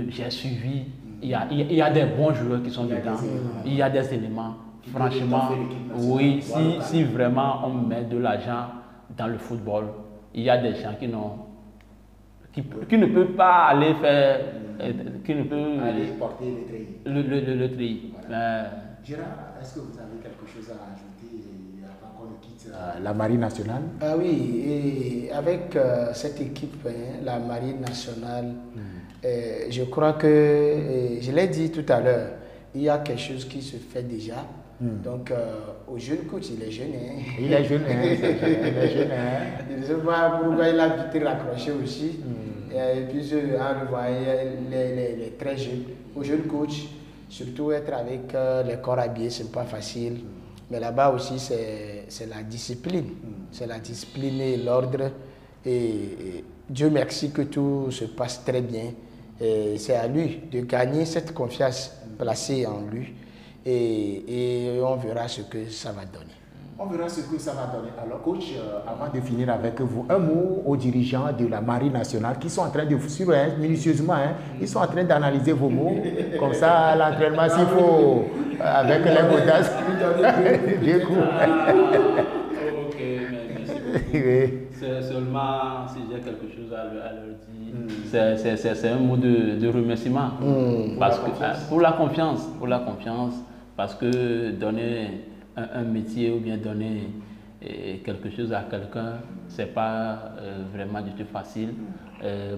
j'ai suivi, il y a des bons joueurs qui sont dedans, il y a des éléments. Franchement, oui, si vraiment on met de l'argent dans le football, il y a des gens qui ne peuvent pas aller faire, qui ne peuvent aller porter le treillis. Voilà. Gérard, est-ce que vous avez quelque chose à ajouter avant qu'on ne quitte la Marine nationale? Ah oui, et avec cette équipe, la Marine nationale, je crois que, je l'ai dit tout à l'heure, il y a quelque chose qui se fait déjà. Donc, au jeune coach, il est jeune. Il est jeune, Je ne sais pas pourquoi il a vite raccroché aussi. Et puis, en le voyant, les très jeunes. Au jeune coach, surtout être avec les corps habillés, ce n'est pas facile. Mais là-bas aussi, c'est la discipline. C'est la discipline et l'ordre. Et Dieu merci que tout se passe très bien. Et c'est à lui de gagner cette confiance placée en lui. Et on verra ce que ça va donner. On verra ce que ça va donner. Alors, coach, avant de finir avec vous, un mot aux dirigeants de la Marine nationale qui sont en train de vous suivre minutieusement. Ils sont en train d'analyser vos mots. Comme ça, l'entraînement, s'il faut, avec les potasses. Du coup. Ok, merci beaucoup. Oui. C'est seulement si j'ai quelque chose à leur dire. C'est un mot de remerciement. Parce pour la confiance. Parce que donner un métier ou bien donner quelque chose à quelqu'un, c'est pas vraiment du tout facile.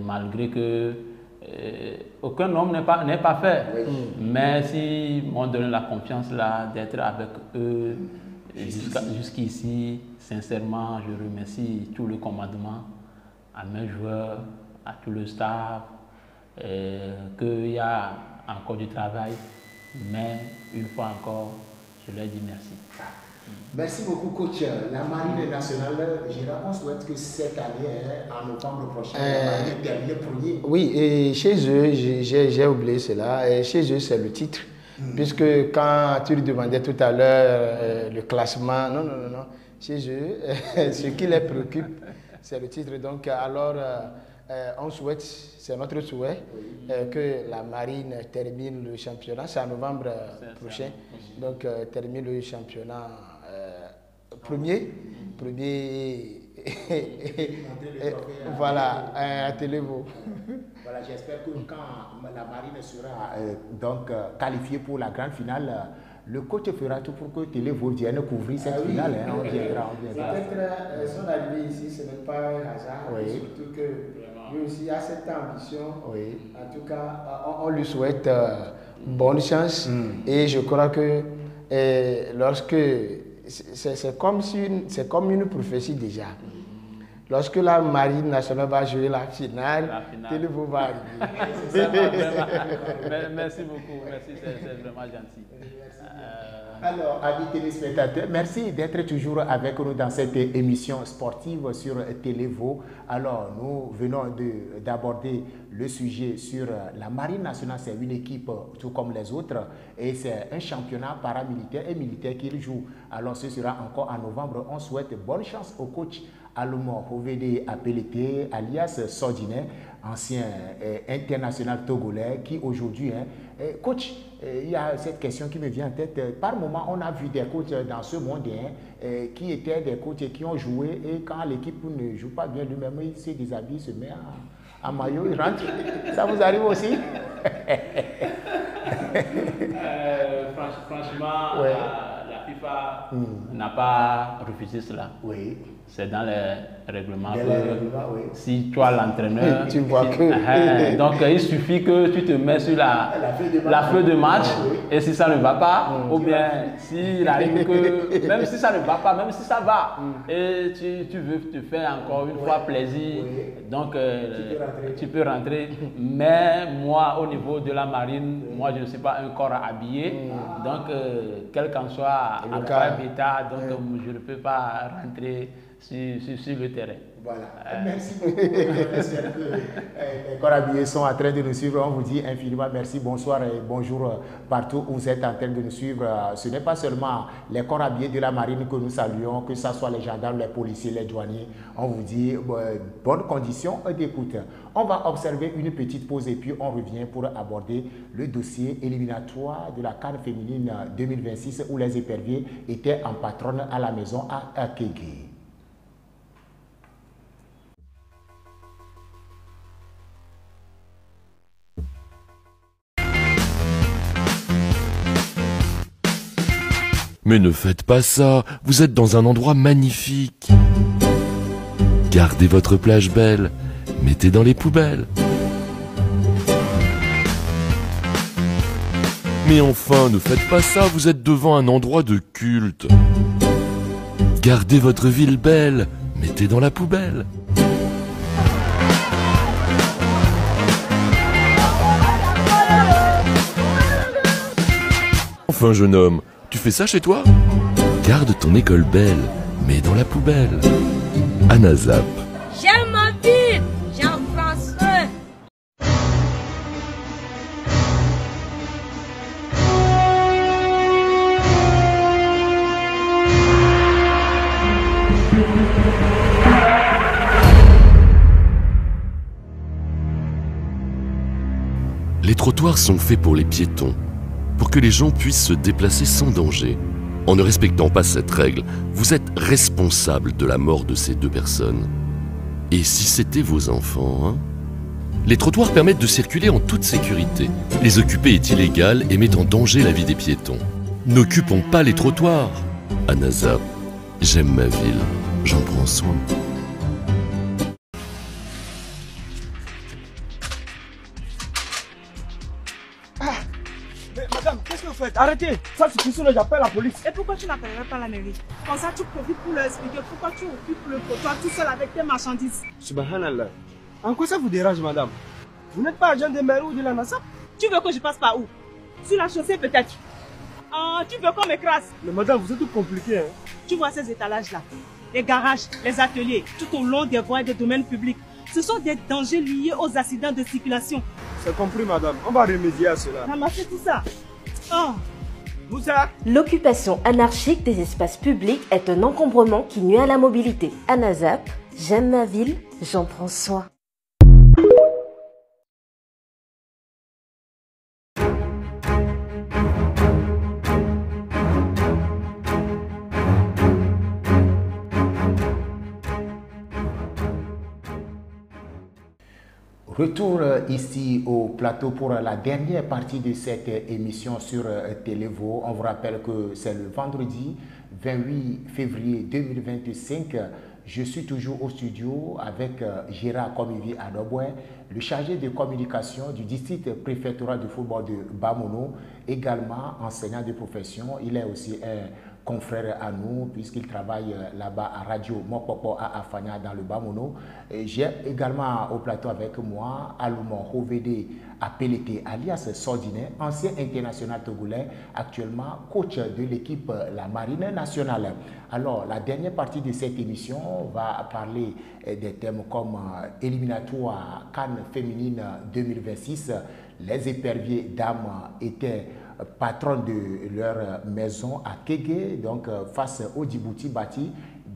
Malgré que aucun homme n'est pas fait. Mais si m'ont donné la confiance là d'être avec eux jusqu'ici, sincèrement, je remercie tout le commandement, à mes joueurs, à tout le staff, qu'il y a encore du travail, mais une fois encore, je leur dis merci. Merci beaucoup, coach. La Marine nationale, Gérard, on souhaite que cette année, en novembre prochain, la Marine termine premier. Oui, et chez eux, j'ai oublié cela, et chez eux, c'est le titre. Puisque quand tu lui demandais tout à l'heure le classement, non. Chez eux, ce qui les préoccupe, c'est le titre. Donc, alors, on souhaite, c'est notre souhait, que la Marine termine le championnat. C'est en novembre prochain. Donc, termine le championnat premier. Voilà, à Télévo. Voilà, j'espère que quand la Marine sera donc qualifiée pour la grande finale, le coach fera tout pour que Télévo vienne couvrir cette finale. Hein, on viendra. Peut-être son arrivée ici, ce n'est pas un hasard, surtout que lui aussi a cette ambition. En tout cas, on lui souhaite bonne chance et je crois que lorsque c'est comme une prophétie déjà. Lorsque la Marine nationale va jouer la finale, Télévo va arriver. Merci beaucoup, merci, c'est vraiment gentil. Alors, amis téléspectateurs, merci d'être toujours avec nous dans cette émission sportive sur Télévo. Alors, nous venons d'aborder le sujet sur la Marine nationale. C'est une équipe tout comme les autres et c'est un championnat paramilitaire et militaire qu'il joue. Alors, ce sera encore en novembre. On souhaite bonne chance au coach Almo Ovede Apelete, alias Sordine, ancien international togolais, qui aujourd'hui, coach, il y a cette question qui me vient en tête. Par moment, on a vu des coachs dans ce monde qui étaient des coachs qui ont joué et quand l'équipe ne joue pas bien lui-même, il se déshabille, se met en maillot, il rentre. Ça vous arrive aussi? Franchement, la FIFA n'a pas refusé cela. Oui. C'est dans les règlements. Oui. Si tu as l'entraîneur, tu vois que... donc il suffit que tu te mets sur la feuille de match et si ça ne va pas, ou bien s'il arrive que, même si ça ne va pas, même si ça va, et tu veux te faire encore une fois plaisir, donc tu peux rentrer. Mais moi, au niveau de la marine, moi je ne suis pas un corps habillé, donc quel qu'en soit l'état, donc je ne peux pas rentrer sur le terrain. Voilà. Merci beaucoup. J'espère que les corps habillés sont en train de nous suivre. On vous dit infiniment merci, bonsoir et bonjour partout où vous êtes en train de nous suivre. Ce n'est pas seulement les corps habillés de la marine que nous saluons, que ce soit les gendarmes, les policiers, les douaniers. On vous dit bonnes conditions d'écoute. On va observer une petite pause et puis on revient pour aborder le dossier éliminatoire de la CAN féminine 2026 où les éperviers étaient en patronne à la maison à Kégué. Mais ne faites pas ça, vous êtes dans un endroit magnifique. Gardez votre plage belle, mettez dans les poubelles. Mais enfin, ne faites pas ça, vous êtes devant un endroit de culte. Gardez votre ville belle, mettez dans la poubelle. Enfin, jeune homme, tu fais ça chez toi? Garde ton école belle, mets dans la poubelle. Anazap. J'aime ma ville, Jean-François. Les trottoirs sont faits pour les piétons, pour que les gens puissent se déplacer sans danger. En ne respectant pas cette règle, vous êtes responsable de la mort de ces deux personnes. Et si c'était vos enfants, hein? Les trottoirs permettent de circuler en toute sécurité. Les occuper est illégal et met en danger la vie des piétons. N'occupons pas les trottoirs. ANAZAP, j'aime ma ville, j'en prends soin. Mais madame, qu'est-ce que vous faites? Arrêtez! Ça c'est tout, j'appelle la police. Et pourquoi tu n'appellerais pas la mairie? Comme ça, tu profites pour leur expliquer pourquoi tu occupes le trottoir tout seul avec tes marchandises. Subhanallah. En quoi ça vous dérange, madame? Vous n'êtes pas agent de mairie ou de la NASA? Tu veux que je passe par où? Sur la chaussée peut-être? Tu veux qu'on m'écrase? Mais madame, vous êtes tout compliqué, hein? Tu vois ces étalages-là? Les garages, les ateliers, tout au long des voies et des domaines publics. Ce sont des dangers liés aux accidents de circulation. C'est compris, madame. On va remédier à cela. Ramasser tout ça. Oh. Moussa! L'occupation anarchique des espaces publics est un encombrement qui nuit à la mobilité. ANAZAP, j'aime ma ville, j'en prends soin. Retour ici au plateau pour la dernière partie de cette émission sur Télévo. On vous rappelle que c'est le vendredi 28 février 2025. Je suis toujours au studio avec Gérard Komivi Adoboué, le chargé de communication du district préfectoral de football de Bamono, également enseignant de profession. Il est aussi un confrère à nous puisqu'il travaille là-bas à Radio Mopopo à Afania dans le Bamono. J'ai également au plateau avec moi Alumon Hovede Apelete alias Sordine, ancien international togolais, actuellement coach de l'équipe la Marine nationale. Alors la dernière partie de cette émission va parler des thèmes comme éliminatoire CAN féminine 2026. Les éperviers dames étaient patron de leur maison à Kégué, donc face au Djibouti bâti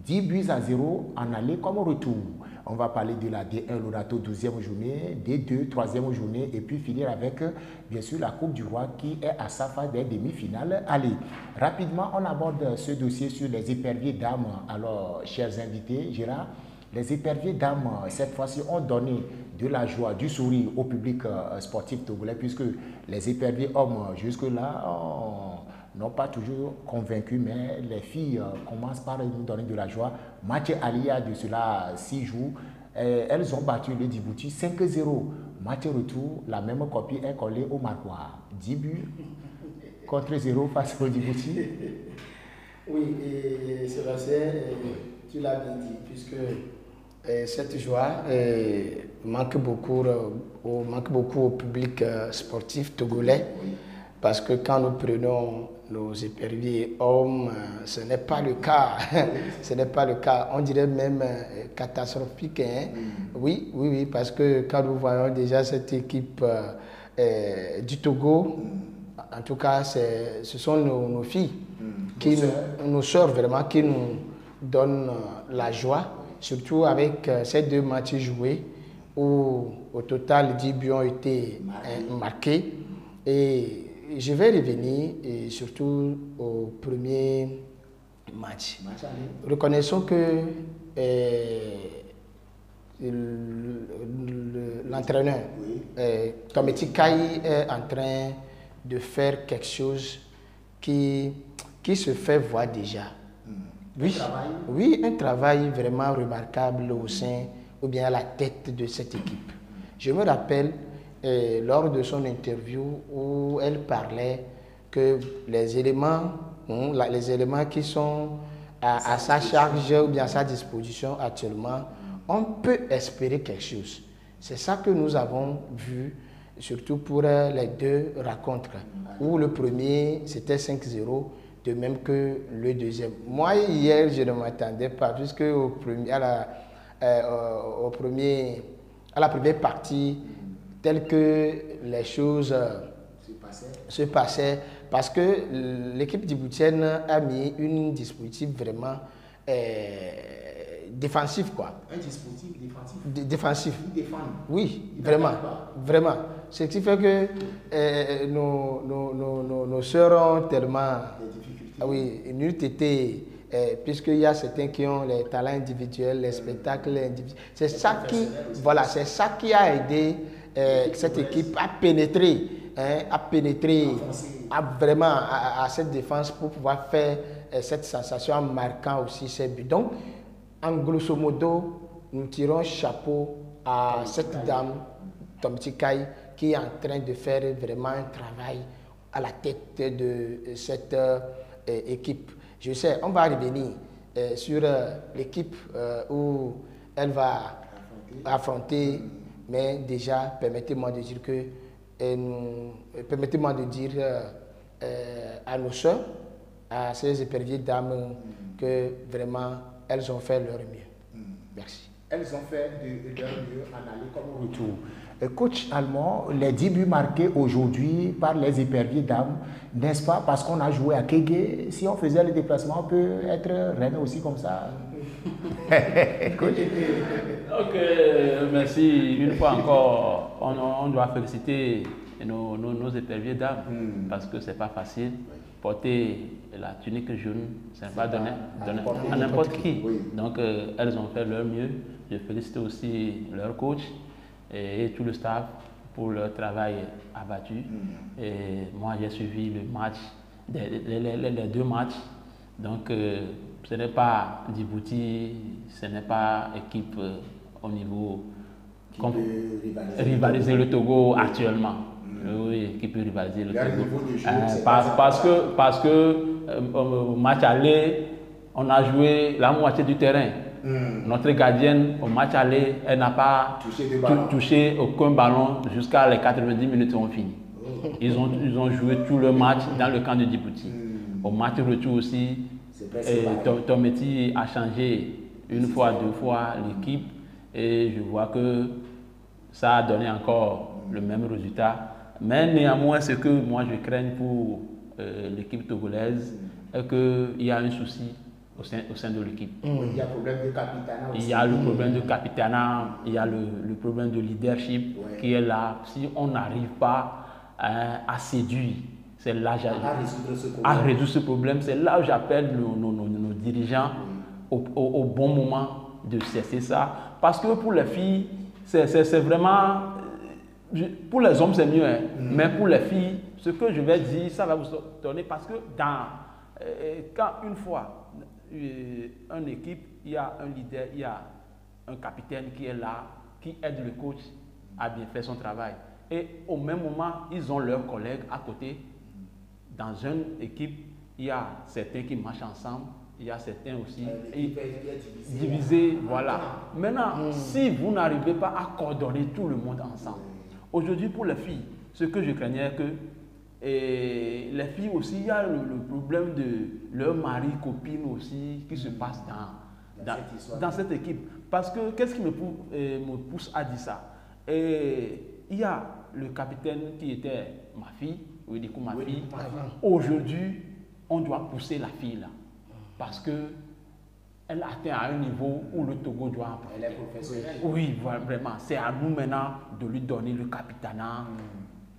10 buts à 0 en aller comme au retour. On va parler de la D1 Lorato 12e journée, D2 3e journée et puis finir avec bien sûr la Coupe du Roi qui est à sa phase des demi-finales. Allez, rapidement on aborde ce dossier sur les éperviers dames. Alors chers invités, Gérard, les éperviers dames cette fois-ci ont donné de la joie, du sourire au public sportif togolais puisque les éperviers hommes jusque-là n'ont pas toujours convaincu, mais les filles commencent par nous donner de la joie. Match Alia de cela 6 jours, elles ont battu le Djibouti 5-0. Match retour, la même copie est collée au Maroc. 10 buts contre 0 face au Djibouti. Oui, et Sébastien, tu l'as bien dit, puisque cette joie manque beaucoup au public sportif togolais, parce que quand nous prenons nos éperviers hommes, ce n'est pas le cas. Ce n'est pas le cas. On dirait même catastrophique. Hein? Oui, parce que quand nous voyons déjà cette équipe du Togo, en tout cas, ce sont nos filles, nos sœurs vraiment, qui nous donnent la joie, surtout avec ces 2 matchs joués, où au total 10 buts ont été marqués. Et je vais revenir et surtout au premier match. Reconnaissons que l'entraîneur, Tometi Kai, est en train de faire quelque chose qui se fait voir déjà. Oui, un travail vraiment remarquable au sein ou bien à la tête de cette équipe. Je me rappelle lors de son interview où elle parlait que les éléments qui sont à sa charge ou bien à sa disposition actuellement, on peut espérer quelque chose. C'est ça que nous avons vu, surtout pour les 2 rencontres, où le premier c'était 5-0, de même que le deuxième. Moi, hier, je ne m'attendais pas, puisque à la première partie, telles que les choses se passaient, parce que l'équipe djiboutienne a mis un dispositif vraiment défensif, quoi. Un dispositif défensif. Défensif. Oui, vraiment. Ce qui fait que nos sœurs ont tellement Oui, il n'eût été, puisqu'il y a certains qui ont les talents individuels, les spectacles individuels. C'est ça qui, voilà, c'est ça qui a aidé cette équipe à pénétrer, vraiment à cette défense pour pouvoir faire cette sensation en marquant aussi ses buts. Donc, en grosso modo, nous tirons chapeau à cette dame, Tomti Kai, qui est en train de faire vraiment un travail à la tête de cette équipe. Je sais, on va revenir sur l'équipe où elle va affronter, mais déjà, permettez-moi de dire que permettez-moi de dire à nos soeurs, à ces éperviers dames, que vraiment, elles ont fait leur mieux. Merci. Elles ont fait de leur mieux en aller comme au retour. Coach Allemand, les 10 buts marqués aujourd'hui par les éperviers dames, n'est-ce pas, parce qu'on a joué à Kégué, si on faisait le déplacement, on peut être reine aussi comme ça. Coach. Ok, merci. Une fois encore, on doit féliciter nos éperviers dames, parce que c'est pas facile. Porter la tunique jaune, ce n'est pas donné à n'importe qui. Oui. Donc, elles ont fait leur mieux. Je félicite aussi leur coach et tout le staff pour leur travail abattu. Et moi, j'ai suivi le match, les 2 matchs. Donc, ce n'est pas Djibouti, ce n'est pas équipe au niveau qui peut rivaliser le Togo actuellement. Oui, qui peut rivaliser le Togo. Parce que au match aller, on a joué la moitié du terrain. Notre gardienne, au match aller, elle n'a pas touché aucun ballon jusqu'à les 90 minutes ont fini. Ils ont joué tout le match dans le camp de Djibouti. Au match retour aussi, Tometi a changé une fois, 2 fois l'équipe et je vois que ça a donné encore le même résultat. Mais néanmoins, ce que moi je crains pour l'équipe togolaise est qu'il y a un souci au sein de l'équipe. Il y a le problème de capitanat aussi. Il y a le problème de capitanat, il y a le problème de leadership qui est là. Si on n'arrive pas à séduire, c'est là à résoudre ce problème. C'est là où j'appelle nos dirigeants au bon moment de cesser ça. Parce que pour les filles, c'est vraiment... Pour les hommes, c'est mieux, hein. Mais pour les filles, ce que je vais dire, ça va vous donner parce que quand une fois, une équipe, il y a un leader, il y a un capitaine qui est là, qui aide le coach à bien faire son travail. Et au même moment, ils ont leurs collègues à côté. Dans une équipe, il y a certains qui marchent ensemble, il y a certains aussi divisés. Voilà. Maintenant, si vous n'arrivez pas à coordonner tout le monde ensemble, aujourd'hui, pour les filles, ce que je craignais que les filles aussi, il y a le problème de leur mari, copine aussi, qui se passe dans cette équipe. Parce que, qu'est-ce qui me pousse à dire ça? Il y a le capitaine qui était ma fille, oui, du coup ma fille. Aujourd'hui, on doit pousser la fille là. Parce que elle atteint à un niveau où le Togo doit... Elle est professionnelle. Oui, vraiment. C'est à nous maintenant de lui donner le capitanat,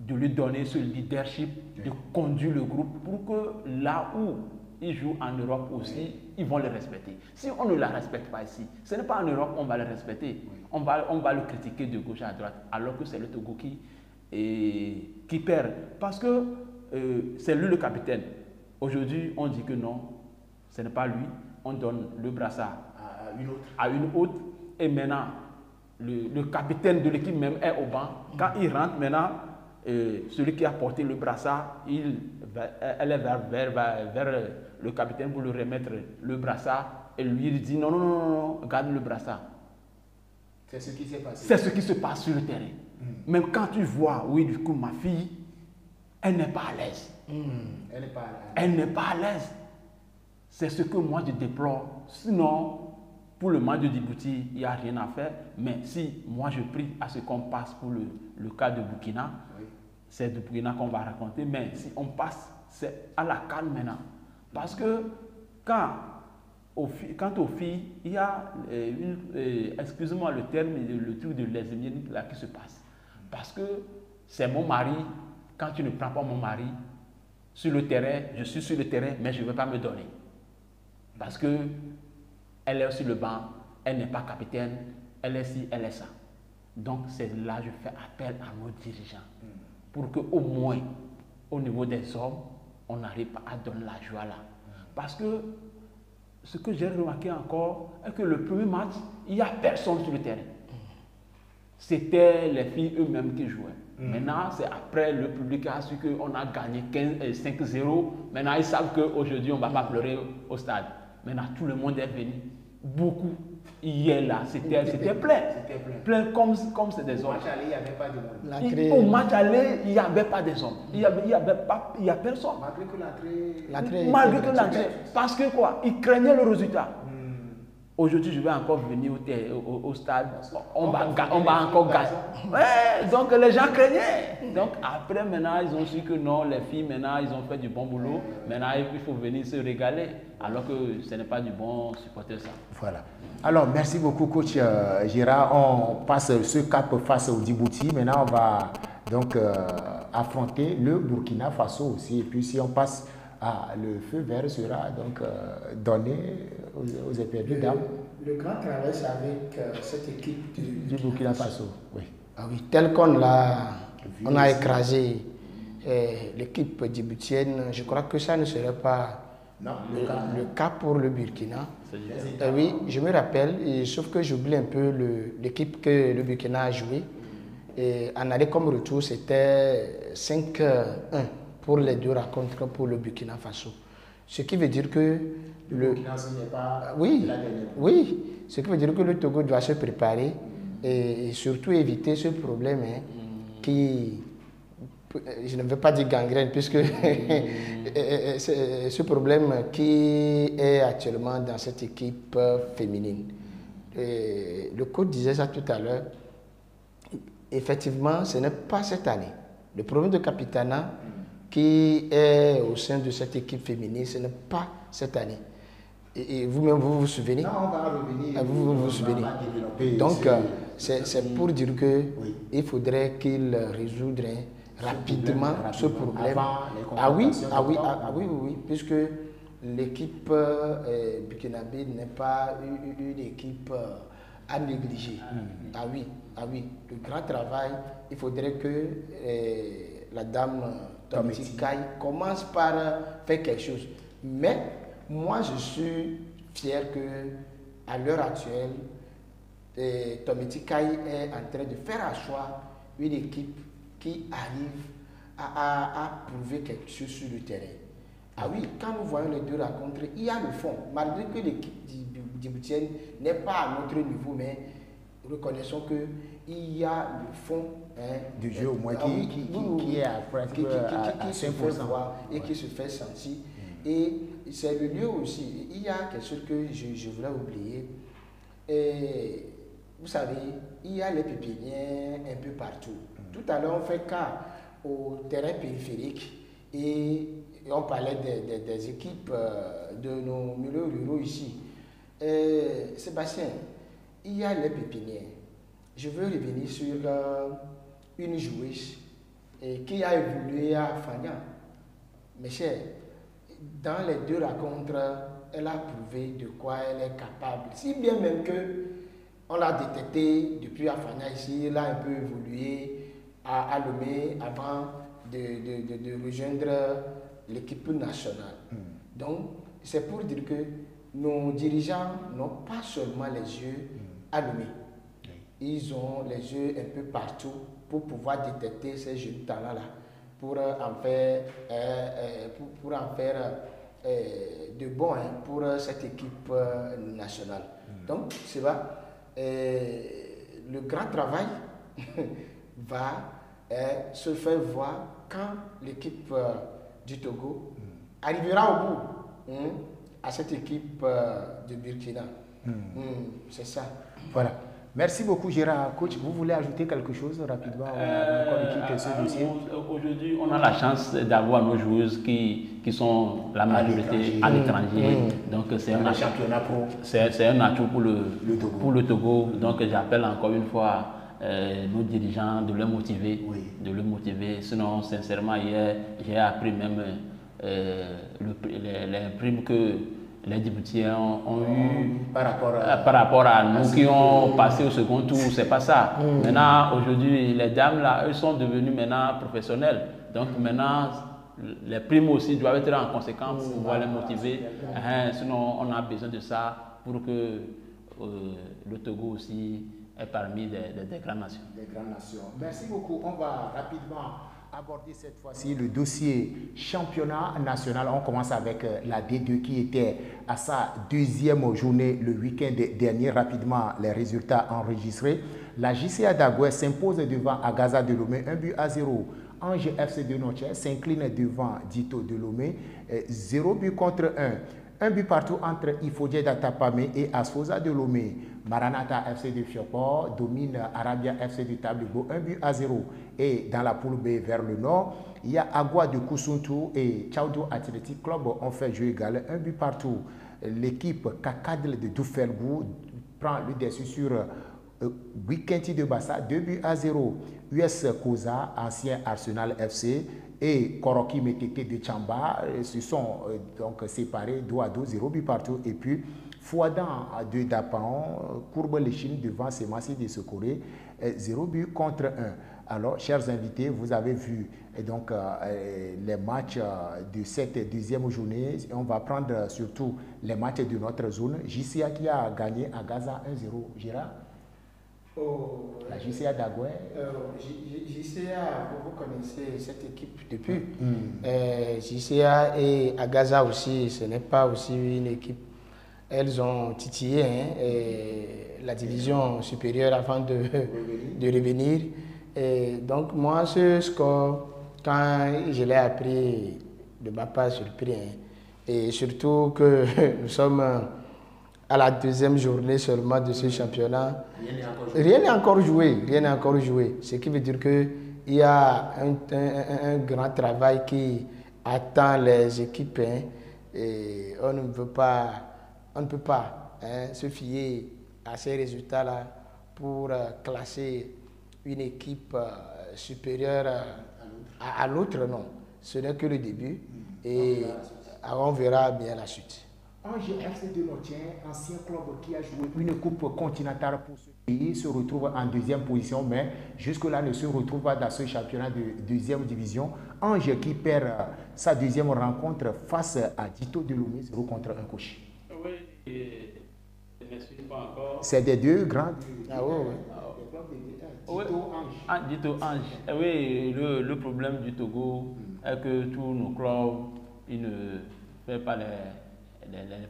de lui donner ce leadership, de conduire le groupe pour que là où ils jouent en Europe aussi, ils vont le respecter. Si on ne la respecte pas ici, ce n'est pas en Europe qu'on va le respecter. On va le critiquer de gauche à droite, alors que c'est le Togo qui perd. Parce que c'est lui le capitaine. Aujourd'hui, on dit que non, ce n'est pas lui. On donne le brassard à une autre. Et maintenant, le capitaine de l'équipe même est au banc. Quand il rentre maintenant, celui qui a porté le brassard, elle est vers le capitaine pour lui remettre le brassard. Et lui, il dit non, non, non, non, garde le brassard. C'est ce qui s'est passé. C'est ce qui se passe sur le terrain. Même quand tu vois, oui, du coup, ma fille, elle n'est pas à l'aise. Elle n'est pas à l'aise. C'est ce que moi je déplore. Sinon, pour le match de Djibouti, il n'y a rien à faire. Mais si moi je prie à ce qu'on passe pour le cas de Burkina, c'est de Burkina qu'on va raconter. Mais si on passe, c'est à la calme maintenant. Parce que quant aux filles, il y a excusez-moi le terme, le truc de lesbienne là qui se passe. Parce que c'est mon mari, quand tu ne prends pas mon mari, sur le terrain, je suis sur le terrain, mais je ne veux pas me donner. Parce qu'elle est sur le banc, elle n'est pas capitaine, elle est ci, elle est ça. Donc c'est là que je fais appel à nos dirigeants pour qu'au moins au niveau des hommes, on arrive à donner la joie là. Parce que ce que j'ai remarqué encore est que le premier match, il n'y a personne sur le terrain. C'était les filles eux-mêmes qui jouaient. Maintenant, c'est après le public a su qu'on a gagné 5-0. Maintenant, ils savent qu'aujourd'hui, on ne va pas pleurer au stade. Maintenant, tout le monde est venu. Beaucoup. Hier, là, c'était plein. Plein comme c'est des hommes. Au match aller, il n'y avait pas de monde. Au match aller, il n'y avait pas des hommes. Il n'y a personne. Malgré que l'entrée. Parce que quoi? Ils craignaient le résultat. Aujourd'hui, je vais encore venir au stade. On va encore gagner. Ouais, donc les gens craignaient. Donc après, maintenant, ils ont su que non, les filles, maintenant, ils ont fait du bon boulot. Maintenant, il faut venir se régaler. Alors que ce n'est pas du bon supporter ça. Voilà. Alors, merci beaucoup, coach Gérard. On passe ce cap face au Djibouti. Maintenant, on va donc affronter le Burkina Faso aussi. Et puis, si on passe le feu vert sera donc donné aux éperdus dames. Le grand travail, c'est avec cette équipe du Burkina Faso. Oui. Ah oui, tel qu'on a écrasé l'équipe djiboutienne, je crois que ça ne serait pas le cas pour le Burkina. Oui, je me rappelle, sauf que j'oublie un peu l'équipe que le Burkina a joué. En aller comme retour, c'était 5-1 pour les deux rencontres pour le Burkina Faso. Ce qui veut dire que oui, ce qui veut dire que le Togo doit se préparer et surtout éviter ce problème qui, je ne veux pas dire gangrène, puisque ce problème qui est actuellement dans cette équipe féminine. Le coach disait ça tout à l'heure. Effectivement, ce n'est pas cette année. Le problème de Capitana qui est au sein de cette équipe féminine, ce n'est pas cette année. Et vous-même, vous vous souvenez? Non, on va revenir. Vous vous souvenez? Donc, c'est pour dire qu'il faudrait qu'il résoudre rapidement ce problème. Oui, puisque l'équipe burkinabé n'est pas une équipe à négliger. Ah oui, le grand travail, il faudrait que la dame Tomiti Kai commence par faire quelque chose. Mais moi, je suis fier qu'à l'heure actuelle, Tomiti Kai est en train de faire asseoir une équipe qui arrive à prouver quelque chose sur le terrain. Ah oui, quand nous voyons les deux rencontres, il y a le fond. Malgré que l'équipe djiboutienne n'est pas à notre niveau, mais reconnaissons qu'il y a le fond du jeu au moins qui est à 5% et qui se fait sentir. Et c'est le lieu aussi. Il y a quelque chose que je voulais oublier. Et vous savez, il y a les pépinières un peu partout. Tout à l'heure, on fait cas au terrain périphérique et on parlait des équipes de nos milieux ruraux ici. Sébastien, il y a les pépinières. Je veux revenir sur une joueuse qui a évolué à Fagnan. Mes chers, dans les deux rencontres, elle a prouvé de quoi elle est capable. Si bien même que on l'a détecté depuis Afania ici, elle a un peu évolué à Lomé avant de rejoindre l'équipe nationale. Donc, c'est pour dire que nos dirigeants n'ont pas seulement les yeux à Lomé. Ils ont les yeux un peu partout pour pouvoir détecter ces jeunes talents-là, pour en faire de bons pour cette équipe nationale. Donc, c'est vrai, le grand travail va se faire voir quand l'équipe du Togo arrivera au bout à cette équipe de Burkina. C'est ça. Voilà. Merci beaucoup Gérard. Coach, vous voulez ajouter quelque chose rapidement? On a encore écrit ce dossier. Aujourd'hui, on a la chance d'avoir nos joueuses qui sont la majorité à l'étranger. Donc c'est un championnat pro. C'est un atout pour le Togo. Donc j'appelle encore une fois nos dirigeants de les motiver. Sinon, sincèrement, hier, j'ai appris même les primes que les députés ont eu par rapport à nous qui ont passé au second tour. C'est pas ça. Maintenant, aujourd'hui, les dames là, eux sont devenues maintenant professionnelles. Donc maintenant, les primes aussi doivent être en conséquence pour pouvoir les motiver. Sinon, on a besoin de ça pour que le Togo aussi est parmi des grandes nations. Des grandes nations. Merci beaucoup. On va rapidement aborder cette fois-ci le dossier championnat national. On commence avec la D2 qui était à sa deuxième journée le week-end dernier. Rapidement, les résultats enregistrés. La JCA d'Agoué s'impose devant Agaza de Lomé 1-0. Ange FC de Noche s'incline devant Dito de Lomé 0-1. Un but partout entre Ifodje d'Atapame et Asfosa de Lomé. Maranatha FC de Fiopor domine Arabia FC de Tabligo 1-0. Et dans la poule B vers le nord, il y a Agua de Koussountou et Tchaudo Athletic Club ont fait jeu égal 1 but partout. L'équipe Kakadle de Doufelgou prend le dessus sur Wikenti de Bassa 2-0. US Koza, ancien Arsenal FC, et Koroki Metete de Chamba se sont donc séparés 2-2, 0 but partout. Et puis Fouadan de Dapaon courbe les chines devant Semassi de Sokoré 0 but contre 1. Alors, chers invités, vous avez vu donc les matchs de cette deuxième journée. On va prendre surtout les matchs de notre zone. JCA qui a gagné à Gaza 1-0. Gérard? La JCA d'Agoué. JCA, vous connaissez cette équipe depuis. JCA et Agaza aussi, ce n'est pas aussi une équipe. Elles ont titillé la division supérieure avant de revenir. Et donc moi, ce score, quand je l'ai appris, ne m'a pas surpris. Et surtout que nous sommes à la deuxième journée seulement de ce championnat. Rien n'est encore joué. Ce qui veut dire qu'il y a un grand travail qui attend les équipes. Et on ne peut pas se fier à ces résultats-là pour classer une équipe supérieure à l'autre, non. Ce n'est que le début et on verra bien la suite. Ange FC de Noche, ancien club qui a joué une coupe continentale pour ce pays, se retrouve en deuxième position, mais jusque-là ne se retrouve pas dans ce championnat de deuxième division. Ange qui perd sa deuxième rencontre face à Dito de Lomé, 0 contre 1 coach. Oui, et je ne suis pas encore. C'est des deux grands. Dito Ange. Oui, le problème du Togo est que tous nos clubs, ils ne font pas les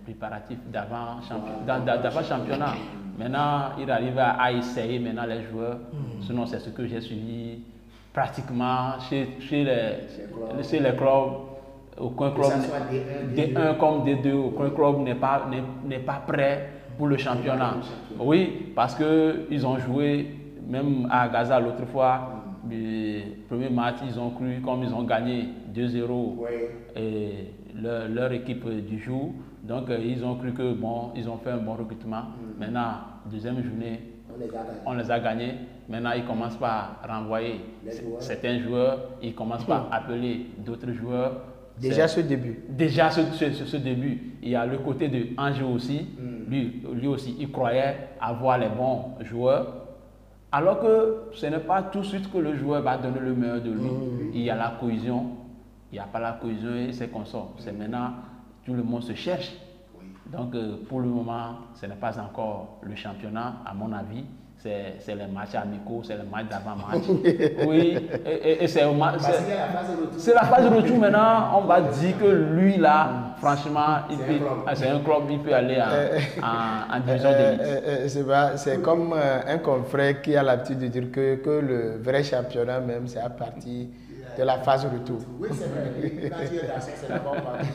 préparatifs d'avant championnat. Maintenant, il arrive à essayer maintenant les joueurs. Sinon, c'est ce que j'ai suivi pratiquement chez les clubs. Aucun club, D1 comme D2, aucun club n'est pas prêt pour le championnat. Oui, parce qu'ils ont joué, même à Gaza l'autre fois, le premier match, ils ont cru, comme ils ont gagné 2-0 leur équipe du jour. Donc, ils ont cru que bon, ils ont fait un bon recrutement. Maintenant, deuxième journée, on les a gagnés. Maintenant, ils commencent par renvoyer certains joueurs, ils commencent par appeler d'autres joueurs. Déjà ce début. Ce début. Il y a le côté de Ange aussi. Lui aussi, il croyait avoir les bons joueurs. Alors que ce n'est pas tout de suite que le joueur va donner le meilleur de lui. Il y a la cohésion. Il n'y a pas la cohésion et c'est comme ça. C'est maintenant, tout le monde se cherche. Donc, pour le moment, ce n'est pas encore le championnat, à mon avis. C'est les matchs amicaux, c'est les matchs d'avant-match. Oui, et c'est la phase de retour. Maintenant, on va dire que lui, là, franchement, c'est un club, il peut aller en division d'élite. C'est comme un confrère qui a l'habitude de dire que le vrai championnat même, c'est à partir de la phase retour. Oui, c'est vrai. C'est d'abord parti.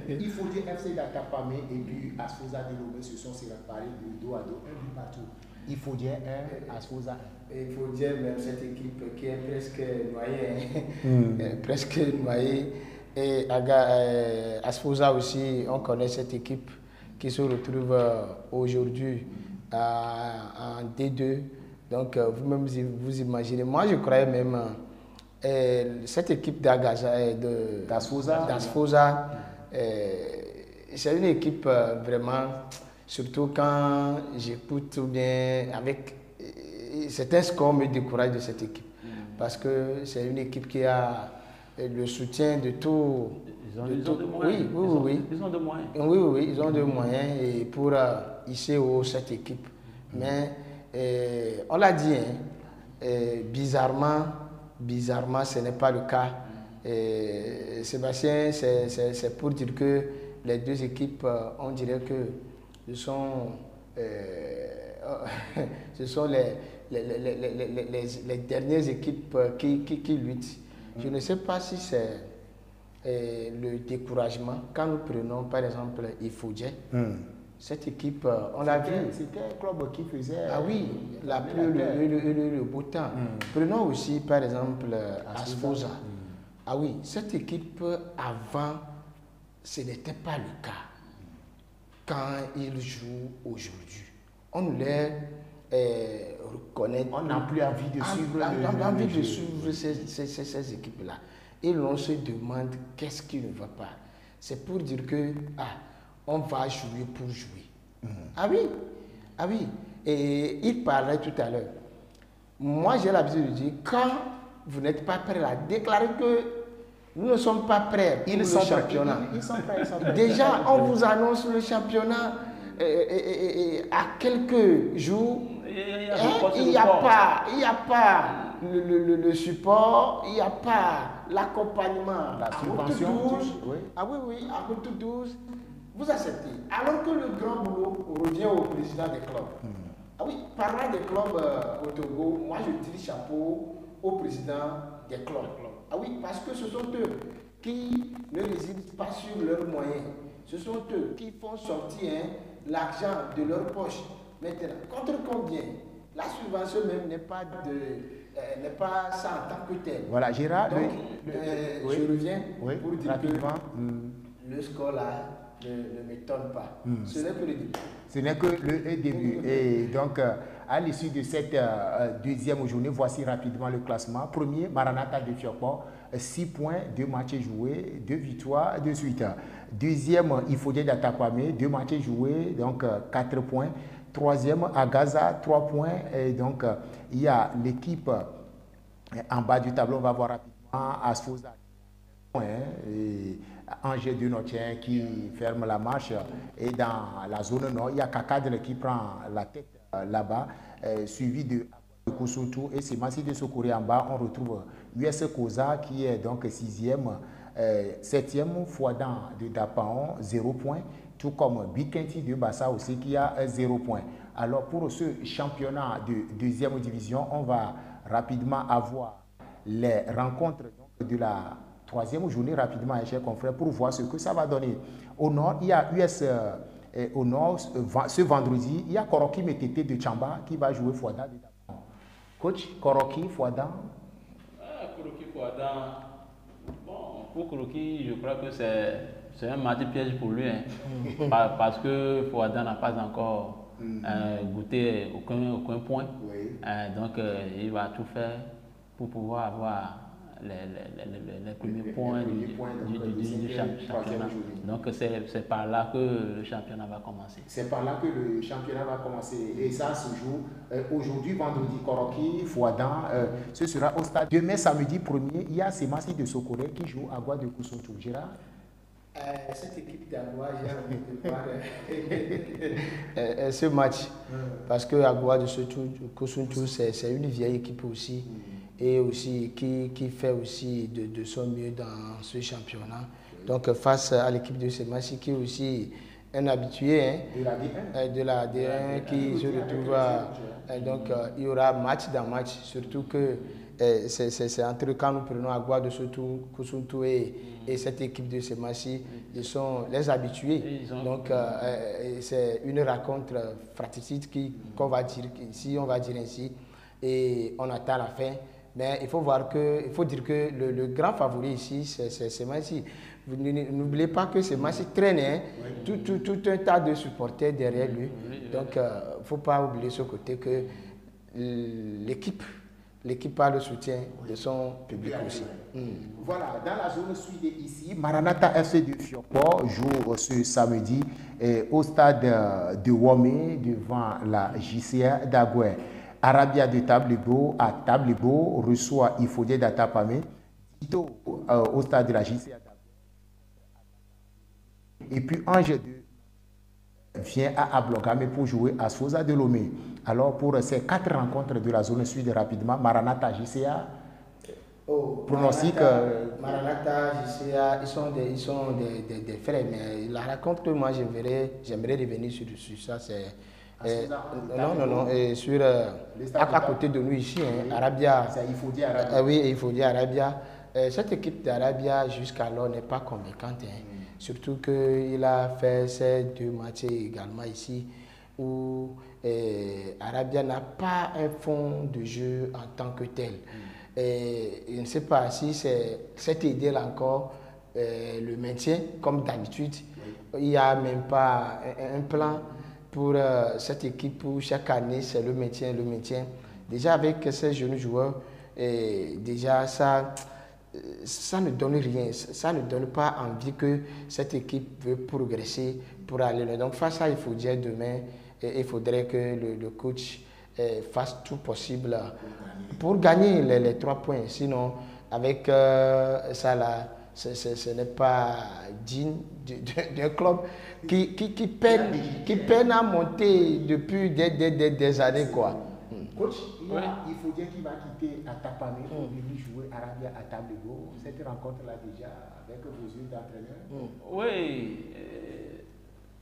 Il faut dire FC d'Atapame et puis Asfosa de Lomé se sont séparés de 2-2, un but partout. Il faut dire Asfosa. Il faut dire même cette équipe qui est presque noyée. Presque noyée. Et Asfosa aussi, on connaît cette équipe qui se retrouve aujourd'hui en D2. Donc vous-même, vous imaginez. Moi, je croyais même cette équipe d'Asfosa, c'est une équipe vraiment, surtout quand j'écoute bien avec certains scores me découragent de cette équipe. Parce que c'est une équipe qui a le soutien de tout. Ils ont de moyens. Oui. Ils ont de moyens. Oui, ils ont de moyens et pour hisser haut cette équipe. Mais on l'a dit, bizarrement, ce n'est pas le cas. Sébastien, c'est pour dire que les deux équipes, on dirait que ce sont les dernières équipes qui luttent. Je ne sais pas si c'est le découragement. Quand nous prenons par exemple Ifodje, cette équipe, on l'a vu. C'était un club qui faisait. Ah oui, la pluie, le beau temps. Prenons aussi par exemple Asfosa. Ah oui, cette équipe avant, ce n'était pas le cas. Quand ils jouent aujourd'hui, on nous les reconnaît. On n'a plus envie de suivre, ces équipes-là. Et l'on se demande qu'est-ce qui ne va pas. C'est pour dire que on va jouer pour jouer. Ah oui. Et il parlait tout à l'heure. Moi, j'ai l'habitude de dire, quand vous n'êtes pas prêt à déclarer que nous ne sommes pas prêts pour le championnat. Ils sont prêts. Déjà, on vous annonce le championnat à quelques jours. Il n'y a pas le support, il n'y a pas l'accompagnement. La subvention. Ah oui, à Route 12, vous acceptez. Alors que le grand boulot revient au président des clubs. Ah oui, parlant des clubs au Togo, moi je tire chapeau au président des clubs. Ah oui, parce que ce sont eux qui ne résident pas sur leurs moyens. Ce sont eux qui font sortir l'argent de leur poche. Maintenant, contre combien? La subvention même n'est pas ça en tant que tel. Voilà, Gérard. Donc, je reviens pour dire rapidement. Que le score là ne m'étonne pas. Ce n'est que le début. Ce n'est que le début. Et donc, à l'issue de cette deuxième journée, voici rapidement le classement. Premier, Maranatha de Fiokpo, 6 points, 2 matchs joués, 2 victoires de suite. Deuxième, Ifodje d'Atakwame, 2 matchs joués, donc 4 points. Troisième, Agaza, 3 points. Et donc, il y a l'équipe en bas du tableau, on va voir rapidement, Asfosa, et Angers de Notien qui ferme la marche. Et dans la zone nord, il y a Kakadre qui prend la tête là-bas, suivi de Kousoutou et Semassi de Sokori en bas. On retrouve US Koza qui est donc 6e, 7e, Fouadan de Dapaon, 0 points. Tout comme Bikenti de Bassa aussi qui a 0 points. Alors pour ce championnat de deuxième division, on va rapidement avoir les rencontres de la troisième journée rapidement, chers confrères, pour voir ce que ça va donner. Au nord, il y a US, au nord, ce vendredi, il y a Koroki Metete de Tchamba qui va jouer Fouadan. Coach, Koroki, Fouadan. Koroki, Fouadan. Bon, pour Koroki, je crois que c'est un match piège pour lui, parce que Fouadan n'a pas encore goûté aucun point. Oui. Donc, il va tout faire pour pouvoir avoir les premiers points du championnat. Donc, c'est par là que le championnat va commencer. C'est par là que le championnat va commencer. Et ça se joue aujourd'hui, vendredi, Koroki, Fouadan. Ce sera au stade. Demain, samedi 1er, il y a Semassi de Sokore qui joue à Agua de Kousoutou. Gérard? Cette équipe d'Agua, j'ai envie de voir ce match. Parce que Agua de Kousoutou, c'est une vieille équipe aussi. Et aussi qui fait aussi de son mieux dans ce championnat. Donc face à l'équipe de Semassi qui est aussi un habitué de la D1 qui se retrouve donc il y aura match dans match, surtout que c'est entre quand nous prenons Agua de Kousoutou et cette équipe de Semassi, ils sont les habitués. Donc c'est une rencontre fratricide qu'on va dire ici, on va dire ainsi, et on attend la fin. Mais il faut dire que le grand favori ici, c'est Semassi. N'oubliez pas que Semassi traîne tout un tas de supporters derrière lui. Donc, il ne faut pas oublier ce côté que l'équipe l'équipe a le soutien de son public aussi. Voilà, dans la zone sud ici, Maranatha FC de Fiokpo joue ce samedi au stade de Womé devant la JCA d'Agoué. Arabia de Tabligo à Tabligo reçoit Ifodé d'Atapamé. Tito au stade de la JCA d'Agoué. Et puis Ange de vient à Ablogame pour jouer à Sosa de Lomé. Alors pour ces 4 rencontres de la zone sud rapidement, Maranatha, JCA, pronostic. Maranatha, JCA, ils sont des frères, mais la rencontre, moi j'aimerais revenir sur ça. C'est non, sur à côté de nous ici, hein, Arabia. Il faut dire Arabia. Oui, il faut dire Arabia. Cette équipe d'Arabia jusqu'alors n'est pas convaincante. Surtout qu'il a fait ces 2 matchs également ici où Arabia n'a pas un fond de jeu en tant que tel. Je ne sais pas si c'est cette idée-là encore, le maintien, comme d'habitude. Il n'y a même pas un plan pour cette équipe où chaque année c'est le maintien. Déjà avec ces jeunes joueurs, déjà ça ne donne rien, ça ne donne pas envie que cette équipe veut progresser pour aller là. Donc face à ça, il faut dire demain, il faudrait que le coach fasse tout possible pour gagner les 3 points. Sinon, avec ça là, ce n'est pas digne d'un club qui peine à monter depuis des années, quoi. Coach, il faut dire qu'il va quitter Atapamé pour venir jouer Arabia à Tabligo. Cette rencontre-là déjà, avec vos yeux d'entraîneur. Oui,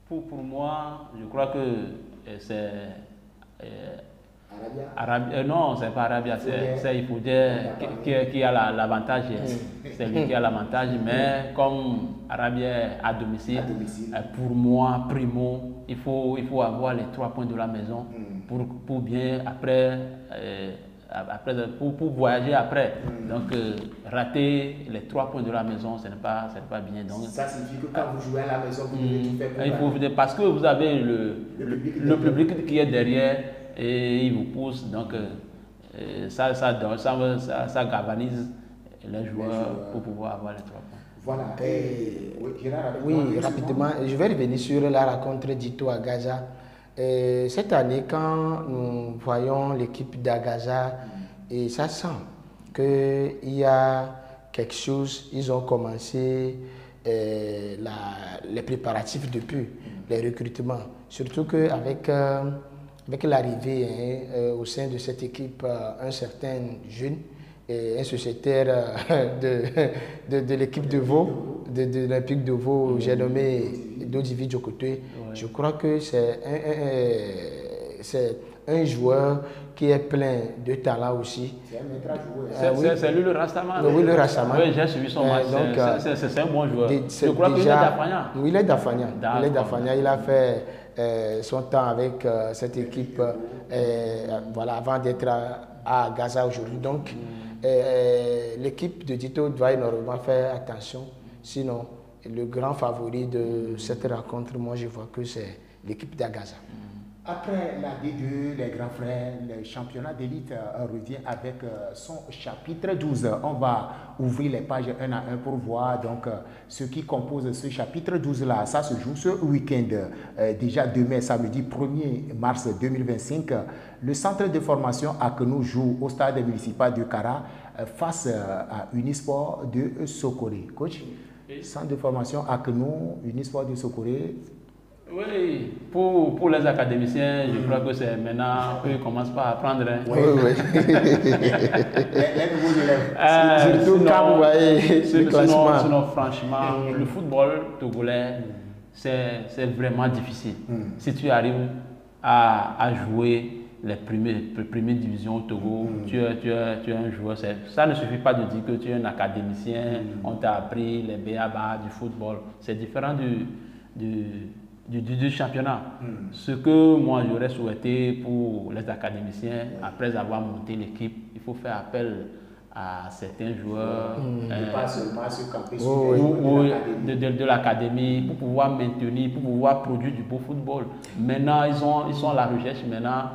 pour moi, je crois que c'est... Arabia? Non, c'est pas Arabia, il faut dire qui a l'avantage. C'est lui qui a l'avantage, mais comme Arabia à domicile, pour moi, primo, il faut avoir les 3 points de la maison pour bien après, pour voyager après. Donc rater les 3 points de la maison, ce n'est pas bien. Donc, ça signifie que quand vous jouez à la maison, vous devez tout faire pour parce que vous avez le public qui est derrière et il vous pousse. Donc ça galvanise les joueurs pour pouvoir avoir les 3 points. Voilà. Oui, rapidement, je vais revenir sur la rencontre d'Ito à Gaza. Cette année, quand nous voyons l'équipe d'Agaza, et ça sent qu'il y a quelque chose, ils ont commencé les préparatifs depuis, les recrutements. Surtout qu'avec avec l'arrivée au sein de cette équipe, un certain jeune, un sociétaire de l'équipe de Vaud, de l'Olympique de Vaud, j'ai nommé Dodivi Djokote. Je crois que c'est un joueur qui est plein de talent aussi. C'est un maître joueur. C'est lui le Rastaman. Oui, le Rastaman. Oui, j'ai suivi son match. C'est un bon joueur. Je crois qu'il est d'Afagna. Oui, il est d'Afagna. Il a fait son temps avec cette équipe voilà, avant d'être à Gaza aujourd'hui. Donc, l'équipe de Dito doit énormément faire attention. Sinon, le grand favori de cette rencontre, moi, je vois que c'est l'équipe d'Agaza. Après la D2, les grands frères, le championnat d'élite revient avec son chapitre 12. On va ouvrir les pages un à un pour voir donc ce qui compose ce chapitre 12-là. Ça se joue ce week-end. Déjà demain, samedi 1er mars 2025, le centre de formation Akenou joue au stade municipal de Kara face à Unisport de Sokoré. Coach, centre de formation Akenou, Unisport de Sokoré. Oui, pour les académiciens, je crois que c'est maintenant qu'ils commencent pas à apprendre. Hein. Oui, oui. Les nouveaux élèves. Surtout quand vous voyez le classement. Sinon, franchement, le football togolais, c'est vraiment difficile. Si tu arrives à jouer les premières divisions au Togo, tu es un joueur. Ça ne suffit pas de dire que tu es un académicien, on t'a appris les b.a.-ba du football. C'est différent du championnat. Ce que moi j'aurais souhaité pour les académiciens, après avoir monté l'équipe, il faut faire appel à certains joueurs pas seulement se camper de l'académie pour pouvoir maintenir, pour pouvoir produire du beau football. Maintenant, ils sont à la recherche maintenant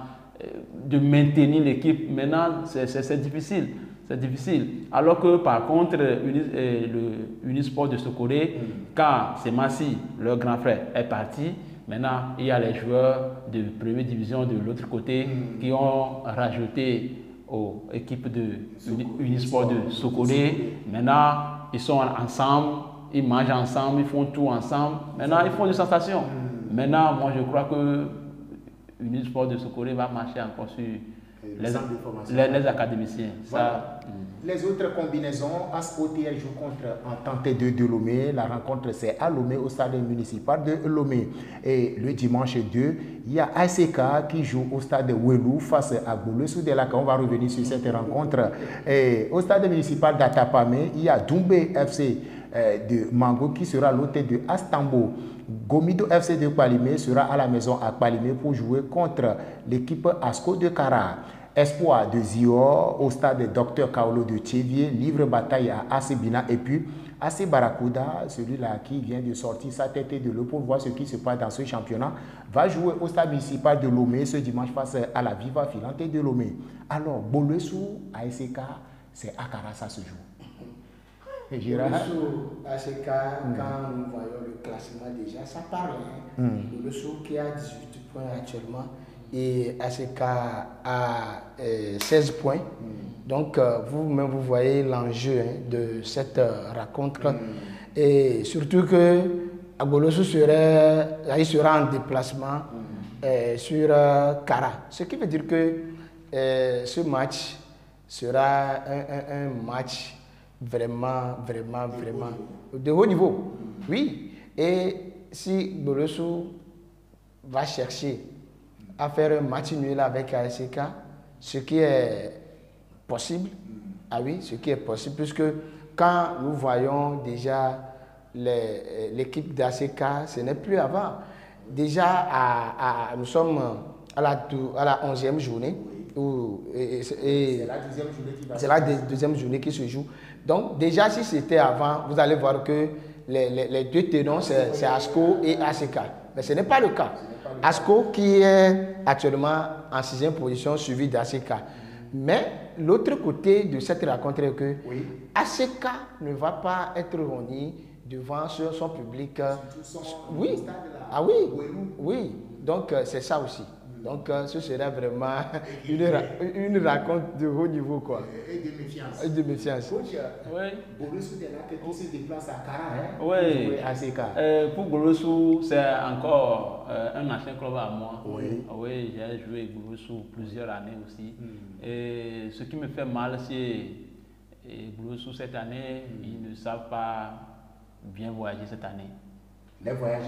de maintenir l'équipe. Maintenant, c'est difficile. C'est difficile. Alors que par contre, Unisport de Sokoré, quand Semassi, leur grand frère, est parti, maintenant il y a les joueurs de première division de l'autre côté qui ont rajouté aux équipes de Unisport de Sokoré. Maintenant, ils sont ensemble, ils mangent ensemble, ils font tout ensemble. Maintenant, ils font des sensations. Maintenant, moi je crois que Unisport de Sokoré va marcher encore sur les académiciens. Voilà. Les autres combinaisons, AS-OTL joue contre Entente de Lomé. La rencontre c'est à Lomé au stade municipal de Lomé. Et le dimanche 2, il y a ASK qui joue au stade Ouelou face à Boulou-Soudélaka. On va revenir sur cette rencontre. Et au stade municipal d'Atapamé, il y a Doumbé FC de Mango qui sera l'hôtel de Astambo. Gomido FC de Palimé sera à la maison à Palimé pour jouer contre l'équipe Asco de Kara. Espoir de Zior au stade Dr Kaolo de Tchévier livre bataille à Asebina et puis AC Barracuda, celui-là qui vient de sortir sa tête de l'eau pour voir ce qui se passe dans ce championnat, va jouer au stade municipal de Lomé ce dimanche face à la Viva Filante de Lomé. Alors, Bolesou, ASK, c'est à Kara, ça se joue. Et Gérard ASK, quand nous voyons le classement déjà, ça parle. Bolesou qui a 18 points actuellement et ASK a 16 points. Donc, vous-même, vous voyez l'enjeu de cette rencontre. Et surtout que Agoloso sera en déplacement sur Kara. Ce qui veut dire que ce match sera un match vraiment de haut niveau. Oui. Et si Agoloso va chercher à faire un match nul avec ASK, ce qui est possible, ce qui est possible, puisque quand nous voyons déjà l'équipe d'ASK, ce n'est plus avant. Déjà, nous sommes à la 11e journée. C'est la deuxième journée qui se joue. Donc, déjà, si c'était avant, vous allez voir que les deux tenants, c'est Asco et ASK. Mais ce n'est pas le cas. Asco qui est actuellement en 6e position, suivi d'ASK. Mais l'autre côté de cette rencontre est que ASK ne va pas être renié devant son public. Oui. Donc, c'est ça aussi. Donc, ce serait vraiment une rencontre de haut niveau, quoi. Et de méfiance. Et de méfiance. Coach, Bolosou qui se déplace à Kara, oui. Pour Bolosou, c'est encore un ancien club à moi. Oui, j'ai joué avec Bolosou plusieurs années aussi. Et ce qui me fait mal, c'est Bolosou cette année, ils ne savent pas bien voyager cette année. Les voyages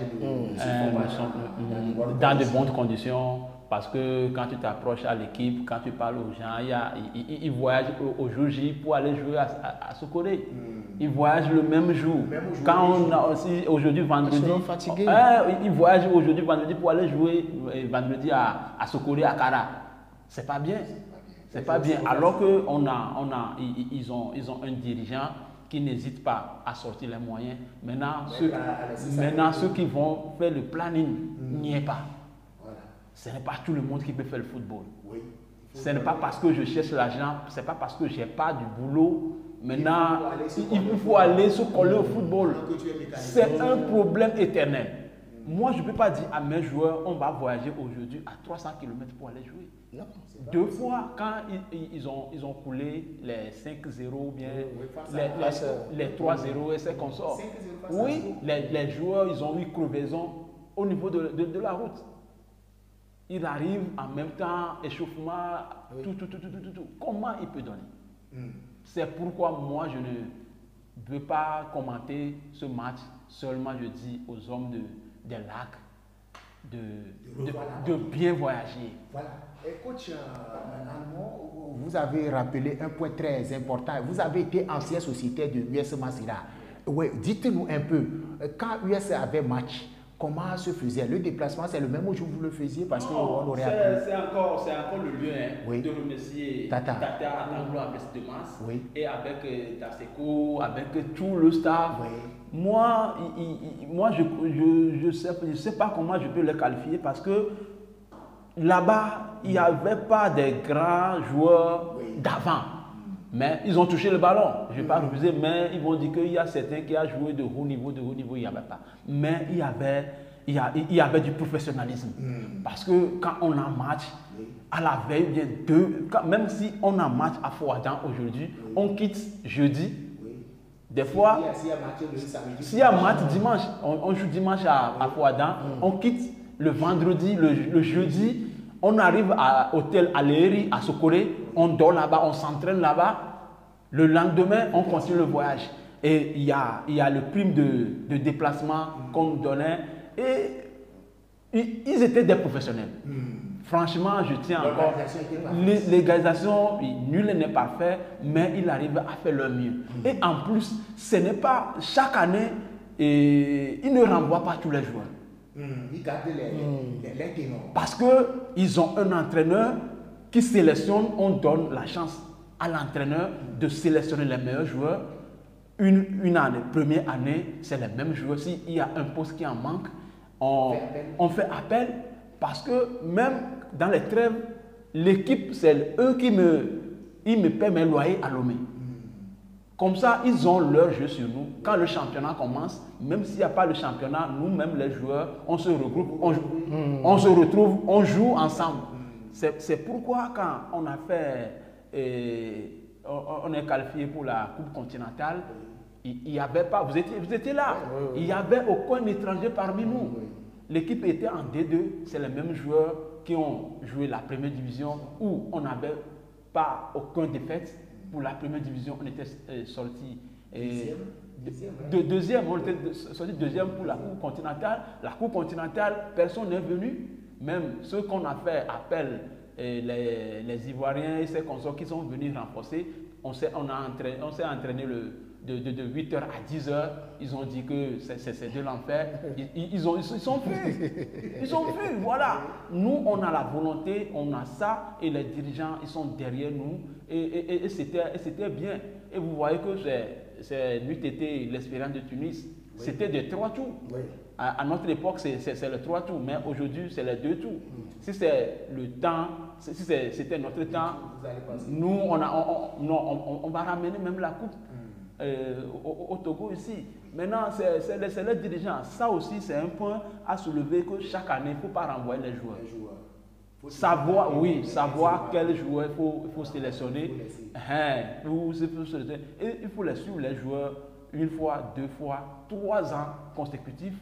dans de bonnes conditions. Parce que quand tu t'approches à l'équipe, quand tu parles aux gens, ils voyagent au jour J pour aller jouer à Sokoré. Ils voyagent le même jour. Quand on a aussi aujourd'hui vendredi, ils sont fatigués. Ils voyagent aujourd'hui vendredi pour aller jouer vendredi à Sokoré, à Kara. C'est pas bien. C'est pas bien. Alors qu'ils ont un dirigeant qui n'hésite pas à sortir les moyens. Maintenant, ceux qui vont faire le planning n'y est pas. Ce n'est pas tout le monde qui peut faire le football. Ce n'est pas parce que je cherche l'argent, ce n'est pas parce que je n'ai pas du boulot. Maintenant, il faut aller se coller au football. C'est un problème éternel. Moi, je ne peux pas dire à mes joueurs, on va voyager aujourd'hui à 300 km pour aller jouer. Non, 2 fois, quand ils ont coulé les 5-0 ou bien les 3-0 et c'est qu'on sort. Oui, les joueurs, ils ont eu crevaison au niveau de la route. Il arrive en même temps, échauffement, tout. Comment il peut donner? C'est pourquoi moi, je ne veux pas commenter ce match. Seulement, je dis aux hommes des lacs de bien voyager. Voilà. Et coach, vous avez rappelé un point très important. Vous avez été ancien sociétaire de US Massira. Oui, dites-nous un peu, quand US avait match, comment se faisait le déplacement? C'est le même jour que vous le faisiez parce qu'on aurait appris. C'est encore le lieu de remercier Tata Anglo à Brest de Mars et avec Taseko, avec tout le staff. Moi, je sais pas comment je peux les qualifier parce que là-bas, il n'y avait pas des grands joueurs d'avant. Mais ils ont touché le ballon. Je ne vais pas refuser, mais ils vont dire qu'il y a certains qui ont joué de haut niveau, il n'y avait pas. Mais il y avait du professionnalisme. Parce que quand on a un match, à la veille, bien même si on a un match à Fouaddan aujourd'hui, on quitte jeudi. Des fois, s'il y a un match dimanche, on joue dimanche à Fouaddan, on quitte le vendredi, le jeudi, on arrive à l'hôtel Aléry, à Sokoré, on dort là-bas, on s'entraîne là-bas. Le lendemain, on continue le voyage. Et il y a le prime de déplacement qu'on nous donnait. Et ils étaient des professionnels. Franchement, je tiens encore. L'égalisation, nul n'est parfait, mais il arrive à faire le mieux. Et en plus, ce n'est pas chaque année, il ne renvoie pas tous les joueurs. Ils gardent les ténors. Parce qu'ils ont un entraîneur qui sélectionne, on donne la chance à l'entraîneur de sélectionner les meilleurs joueurs. Une année, première année, c'est les mêmes joueurs. S'il y a un poste qui en manque, on fait appel. Parce que même dans les trêves, l'équipe, c'est eux qui me paient mes loyers à Lomé. Comme ça, ils ont leur jeu sur nous. Quand le championnat commence, même s'il n'y a pas le championnat, nous-mêmes les joueurs, on se regroupe, on se retrouve, on joue ensemble. C'est pourquoi quand on a fait, on est qualifié pour la Coupe continentale, il n'y avait pas, vous étiez là, il n'y avait aucun étranger parmi nous. L'équipe était en D2, c'est les mêmes joueurs qui ont joué la première division où on n'avait pas aucun défaite. Pour la première division, on était sorti deuxième, on était sorti deuxième pour la Coupe continentale. La Coupe continentale, personne n'est venu. Même ceux qu'on a fait appel, les Ivoiriens et ces consorts qui sont venus renforcer, on s'est entraîné de 8h à 10h, ils ont dit que c'est de l'enfer. Ils sont venus. Ils sont venus, voilà. Nous, on a la volonté, on a ça, et les dirigeants, ils sont derrière nous, et c'était bien. Et vous voyez que c'est l'UTT, l'Espérance de Tunis, c'était des 3 tours. Oui. À notre époque, c'est le 3 tours, mais aujourd'hui, c'est les 2 tours. Si c'est le temps, si c'était notre temps, nous, on va ramener même la coupe. Au Togo ici. Maintenant, c'est les dirigeants. Ça aussi, c'est un point à soulever que chaque année, il ne faut pas renvoyer les joueurs. Savoir quels joueurs il faut sélectionner. Et il faut les suivre, les joueurs, 1 fois, 2 fois, 3 ans consécutifs.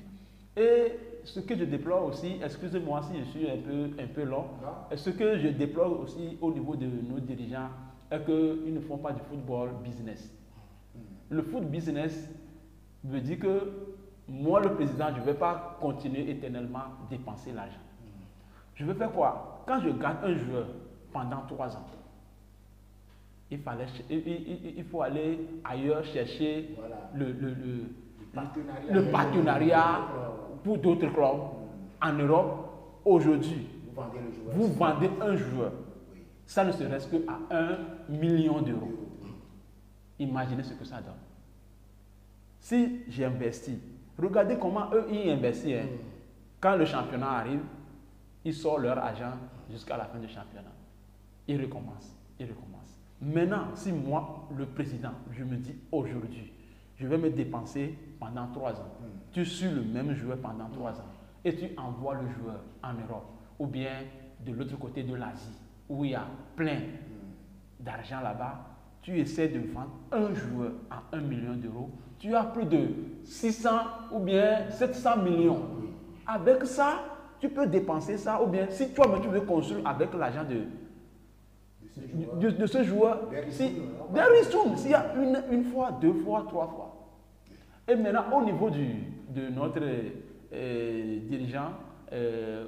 Et ce que je déplore aussi, excusez-moi si je suis un peu long, ce que je déplore aussi au niveau de nos dirigeants est qu'ils ne font pas du football business. Le foot business veut dire que moi, le président, je ne vais pas continuer éternellement à dépenser l'argent. Je veux faire quoi? Quand je garde un joueur pendant 3 ans, il faut aller ailleurs chercher le partenariat pour d'autres clubs. En Europe, aujourd'hui, vous vendez un joueur. Ça ne serait-ce qu'à 1 million d'euros. Imaginez ce que ça donne. Si j'investis, regardez comment eux ils investissent. Quand le championnat arrive, ils sortent leur argent jusqu'à la fin du championnat. Ils recommencent. Maintenant, si moi, le président, je me dis aujourd'hui, je vais me dépenser pendant 3 ans. Tu suis le même joueur pendant 3 ans et tu envoies le joueur en Europe ou bien de l'autre côté de l'Asie où il y a plein d'argent là-bas. Tu essaies de vendre un joueur à 1 million d'euros, tu as plus de 600 ou bien 700 millions. Avec ça, tu peux dépenser ça, ou bien si toi-même tu veux construire avec l'argent de ce joueur, s'il y a une fois, 2 fois, 3 fois. Et maintenant, au niveau de notre dirigeant,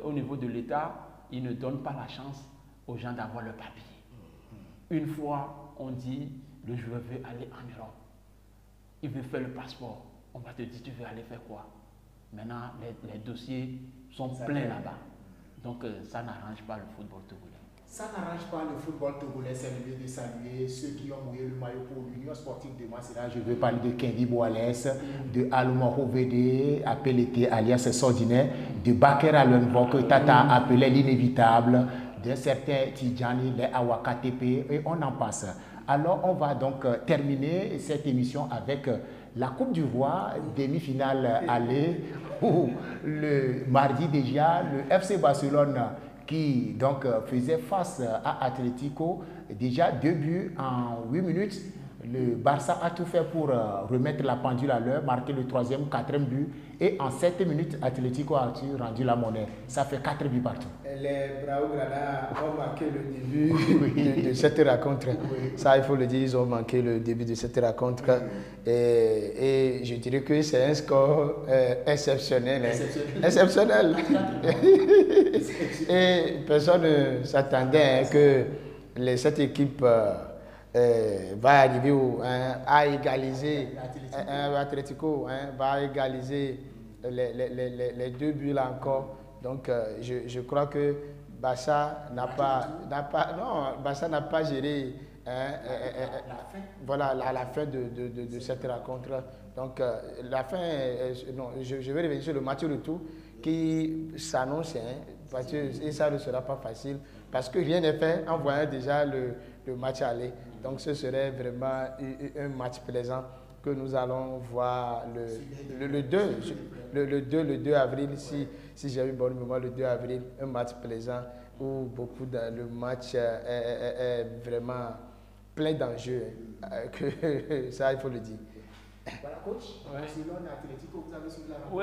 au niveau de l'État, il ne donne pas la chance aux gens d'avoir le papier. Une fois, on dit, le joueur veut aller en Europe. Il veut faire le passeport. On va te dire, tu veux aller faire quoi? Maintenant, les dossiers sont pleins là-bas. Donc, ça n'arrange pas le football togolais. Ça n'arrange pas le football togolais, c'est le lieu de saluer ceux qui ont mouillé le maillot pour l'Union sportive de Masséna. Je veux parler de Kendi Boales, de Aluma Hovede, appelé alias Sordinaire, de Baker Alenvo, que Tata appelait l'inévitable, d'un certain Tidjani, les Awakatepe, et on en passe. Alors, on va donc terminer cette émission avec la Coupe du Roi, demi-finale aller, où le mardi déjà, le FC Barcelone qui donc faisait face à Atlético, déjà 2 buts en 8 minutes. Le Barça a tout fait pour remettre la pendule à l'heure, marquer le 3e, 4e but. Et en 7 minutes, Atlético a rendu la monnaie. Ça fait 4 buts partout. Les Blaugrana ont marqué le début de cette rencontre. Oui. Ça, il faut le dire, ils ont manqué le début de cette rencontre. Oui. Et je dirais que c'est un score exceptionnel. Exceptionnel. Et personne ne s'attendait que cette équipe va arriver à égaliser, Atlético va égaliser les 2 buts là encore. Donc je crois que Barça n'a pas géré voilà, à la fin de cette rencontre. Donc la fin, non, je vais revenir sur le match retour qui s'annonce, et ça ne sera pas facile parce que rien n'est fait en voyant déjà le match aller. Donc ce serait vraiment un match plaisant que nous allons voir le 2 avril, si j'ai eu bon moment, le 2 avril, un match plaisant où le match est vraiment plein d'enjeux, ça il faut le dire. Voilà, coach, Barcelone, Atlético, vous avez suivi la rencontre?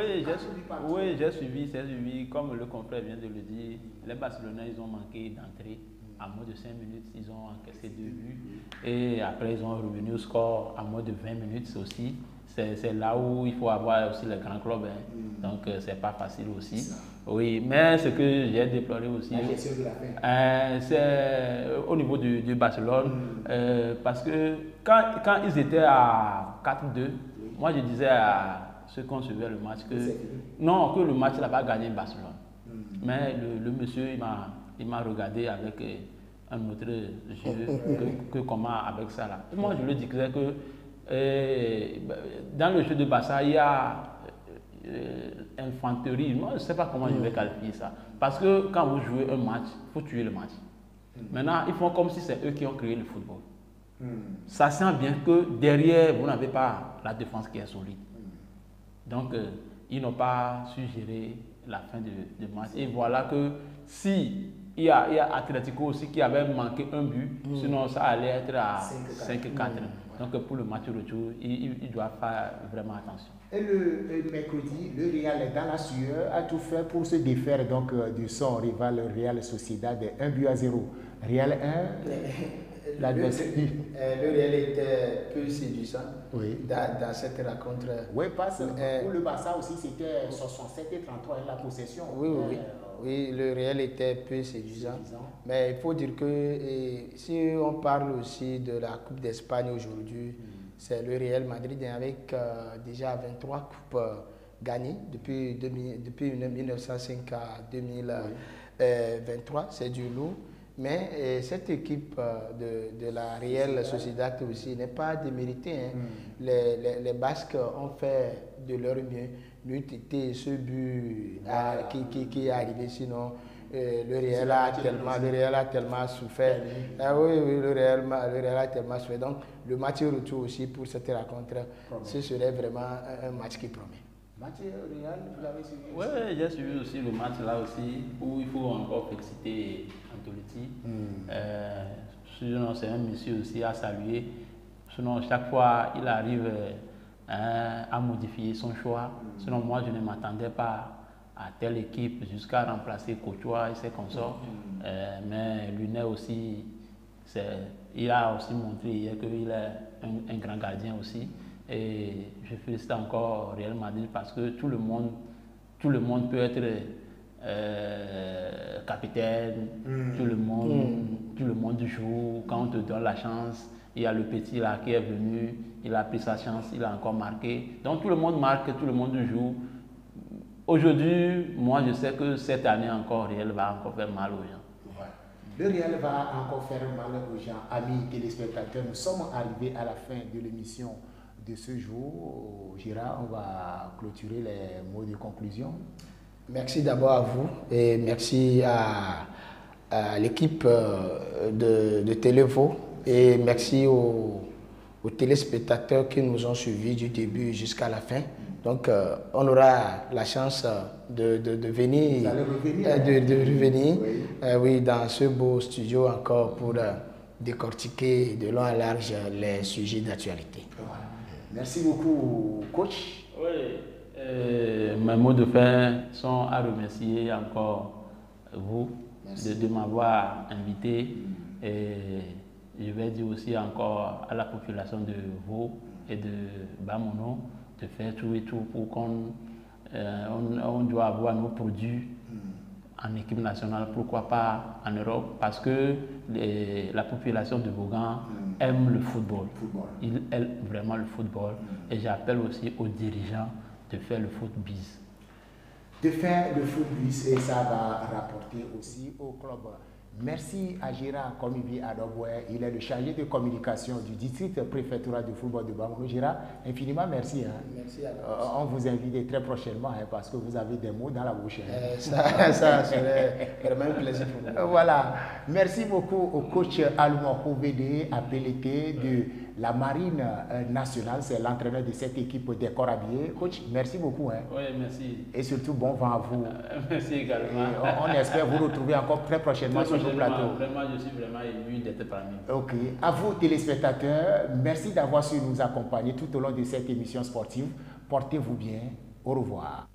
Oui, j'ai suivi, comme le confrère vient de le dire, les Barcelonais, ils ont manqué d'entrée. À moins de 5 minutes, ils ont encaissé 2 buts. Et après, ils ont revenu au score à moins de 20 minutes aussi. C'est là où il faut avoir aussi les grands clubs. Donc, c'est pas facile aussi. Oui, mais ce que j'ai déploré aussi, c'est au niveau du Barcelone. Parce que quand ils étaient à 4-2, moi je disais à ceux qui ont suivi le match que non, que le match n'a pas gagné Barcelone. Mais le monsieur, il m'a regardé avec un autre jeu que comment avec ça là. Et moi je lui disais que dans le jeu de Barça il y a infanterie. Moi je ne sais pas comment je vais qualifier ça. Parce que quand vous jouez un match, il faut tuer le match. Maintenant ils font comme si c'est eux qui ont créé le football. Ça sent bien que derrière vous n'avez pas la défense qui est solide. Donc ils n'ont pas su gérer la fin de match. Et voilà que si il y a Atlético aussi qui avait manqué un but, sinon ça allait être à 5-4. Donc pour le match retour, il doit faire vraiment attention. Et le mercredi, le Real est dans la sueur, a tout fait pour se défaire donc de son rival Real Sociedad de 1-0. Real 1, l'adversaire. Le Real était peu séduisant dans cette rencontre. Oui, parce que pour le Barça aussi, c'était 67 et 33 la possession. Oui, le Real était peu séduisant. Mais il faut dire que si on parle aussi de la Coupe d'Espagne aujourd'hui, c'est le Real Madrid avec déjà 23 coupes gagnées depuis 1905 à 2023. C'est du lourd. Mais cette équipe de la Real Sociedad aussi n'est pas déméritée. Les Basques ont fait de leur mieux. L'UTT, ce but qui est arrivé, sinon le Real a tellement souffert. Le Real a tellement souffert. Donc le match retour aussi pour cette rencontre, ce serait vraiment un match qui promet. Match Real, vous l'avez suivi? Oui, j'ai suivi aussi le match là aussi, où il faut encore féliciter Antoletti. C'est un monsieur aussi à saluer. Sinon, chaque fois, il arrive à modifier son choix. Sinon, moi, je ne m'attendais pas à telle équipe jusqu'à remplacer Courtois et ses consorts. Mais Lunet aussi, il a aussi montré hier qu'il est un grand gardien aussi. Et je félicite encore Real Madrid parce que tout le monde peut être capitaine, tout le monde joue. Quand on te donne la chance, il y a le petit là qui est venu, il a pris sa chance, il a encore marqué. Donc tout le monde marque, tout le monde joue. Aujourd'hui, moi je sais que cette année encore, Real va encore faire mal aux gens. Le réel va encore faire mal aux gens. Amis téléspectateurs, nous sommes arrivés à la fin de l'émission de ce jour. Gérard, on va clôturer les mots de conclusion. Merci d'abord à vous et merci à l'équipe de Télévo et merci aux téléspectateurs qui nous ont suivis du début jusqu'à la fin. Donc, on aura la chance de venir, revenir oui, dans ce beau studio encore pour décortiquer de long en large les sujets d'actualité. Merci beaucoup, coach. Oui, mes mots de fin sont à remercier encore vous de m'avoir invité. Et je vais dire aussi encore à la population de Vaud et de Bamono de faire tout et tout pour qu'on doit avoir nos produits en équipe nationale, pourquoi pas en Europe, parce que la population de Vaughan aime le football. Il aime vraiment le football. Et j'appelle aussi aux dirigeants de faire le foot biz. De faire le foot biz, et ça va rapporter aussi au club. Merci à Gérard Komibi Adoboué, il est le chargé de communication du district préfectoral de football de Bamono. Gérard, infiniment merci. Hein. Merci à vous. On vous invite très prochainement hein, parce que vous avez des mots dans la bouche. Hein. Ça serait vraiment un plaisir pour nous. Voilà. Merci beaucoup au coach Almo Ovede à PLT de la Marine nationale. C'est l'entraîneur de cette équipe des corps habillés. Coach, merci beaucoup. Hein. Oui, merci. Et surtout, bon vent à vous. Merci également. On espère vous retrouver encore très prochainement sur le plateau. Vraiment, je suis vraiment ému d'être parmi vous. Ok. À vous, téléspectateurs, merci d'avoir su nous accompagner tout au long de cette émission sportive. Portez-vous bien. Au revoir.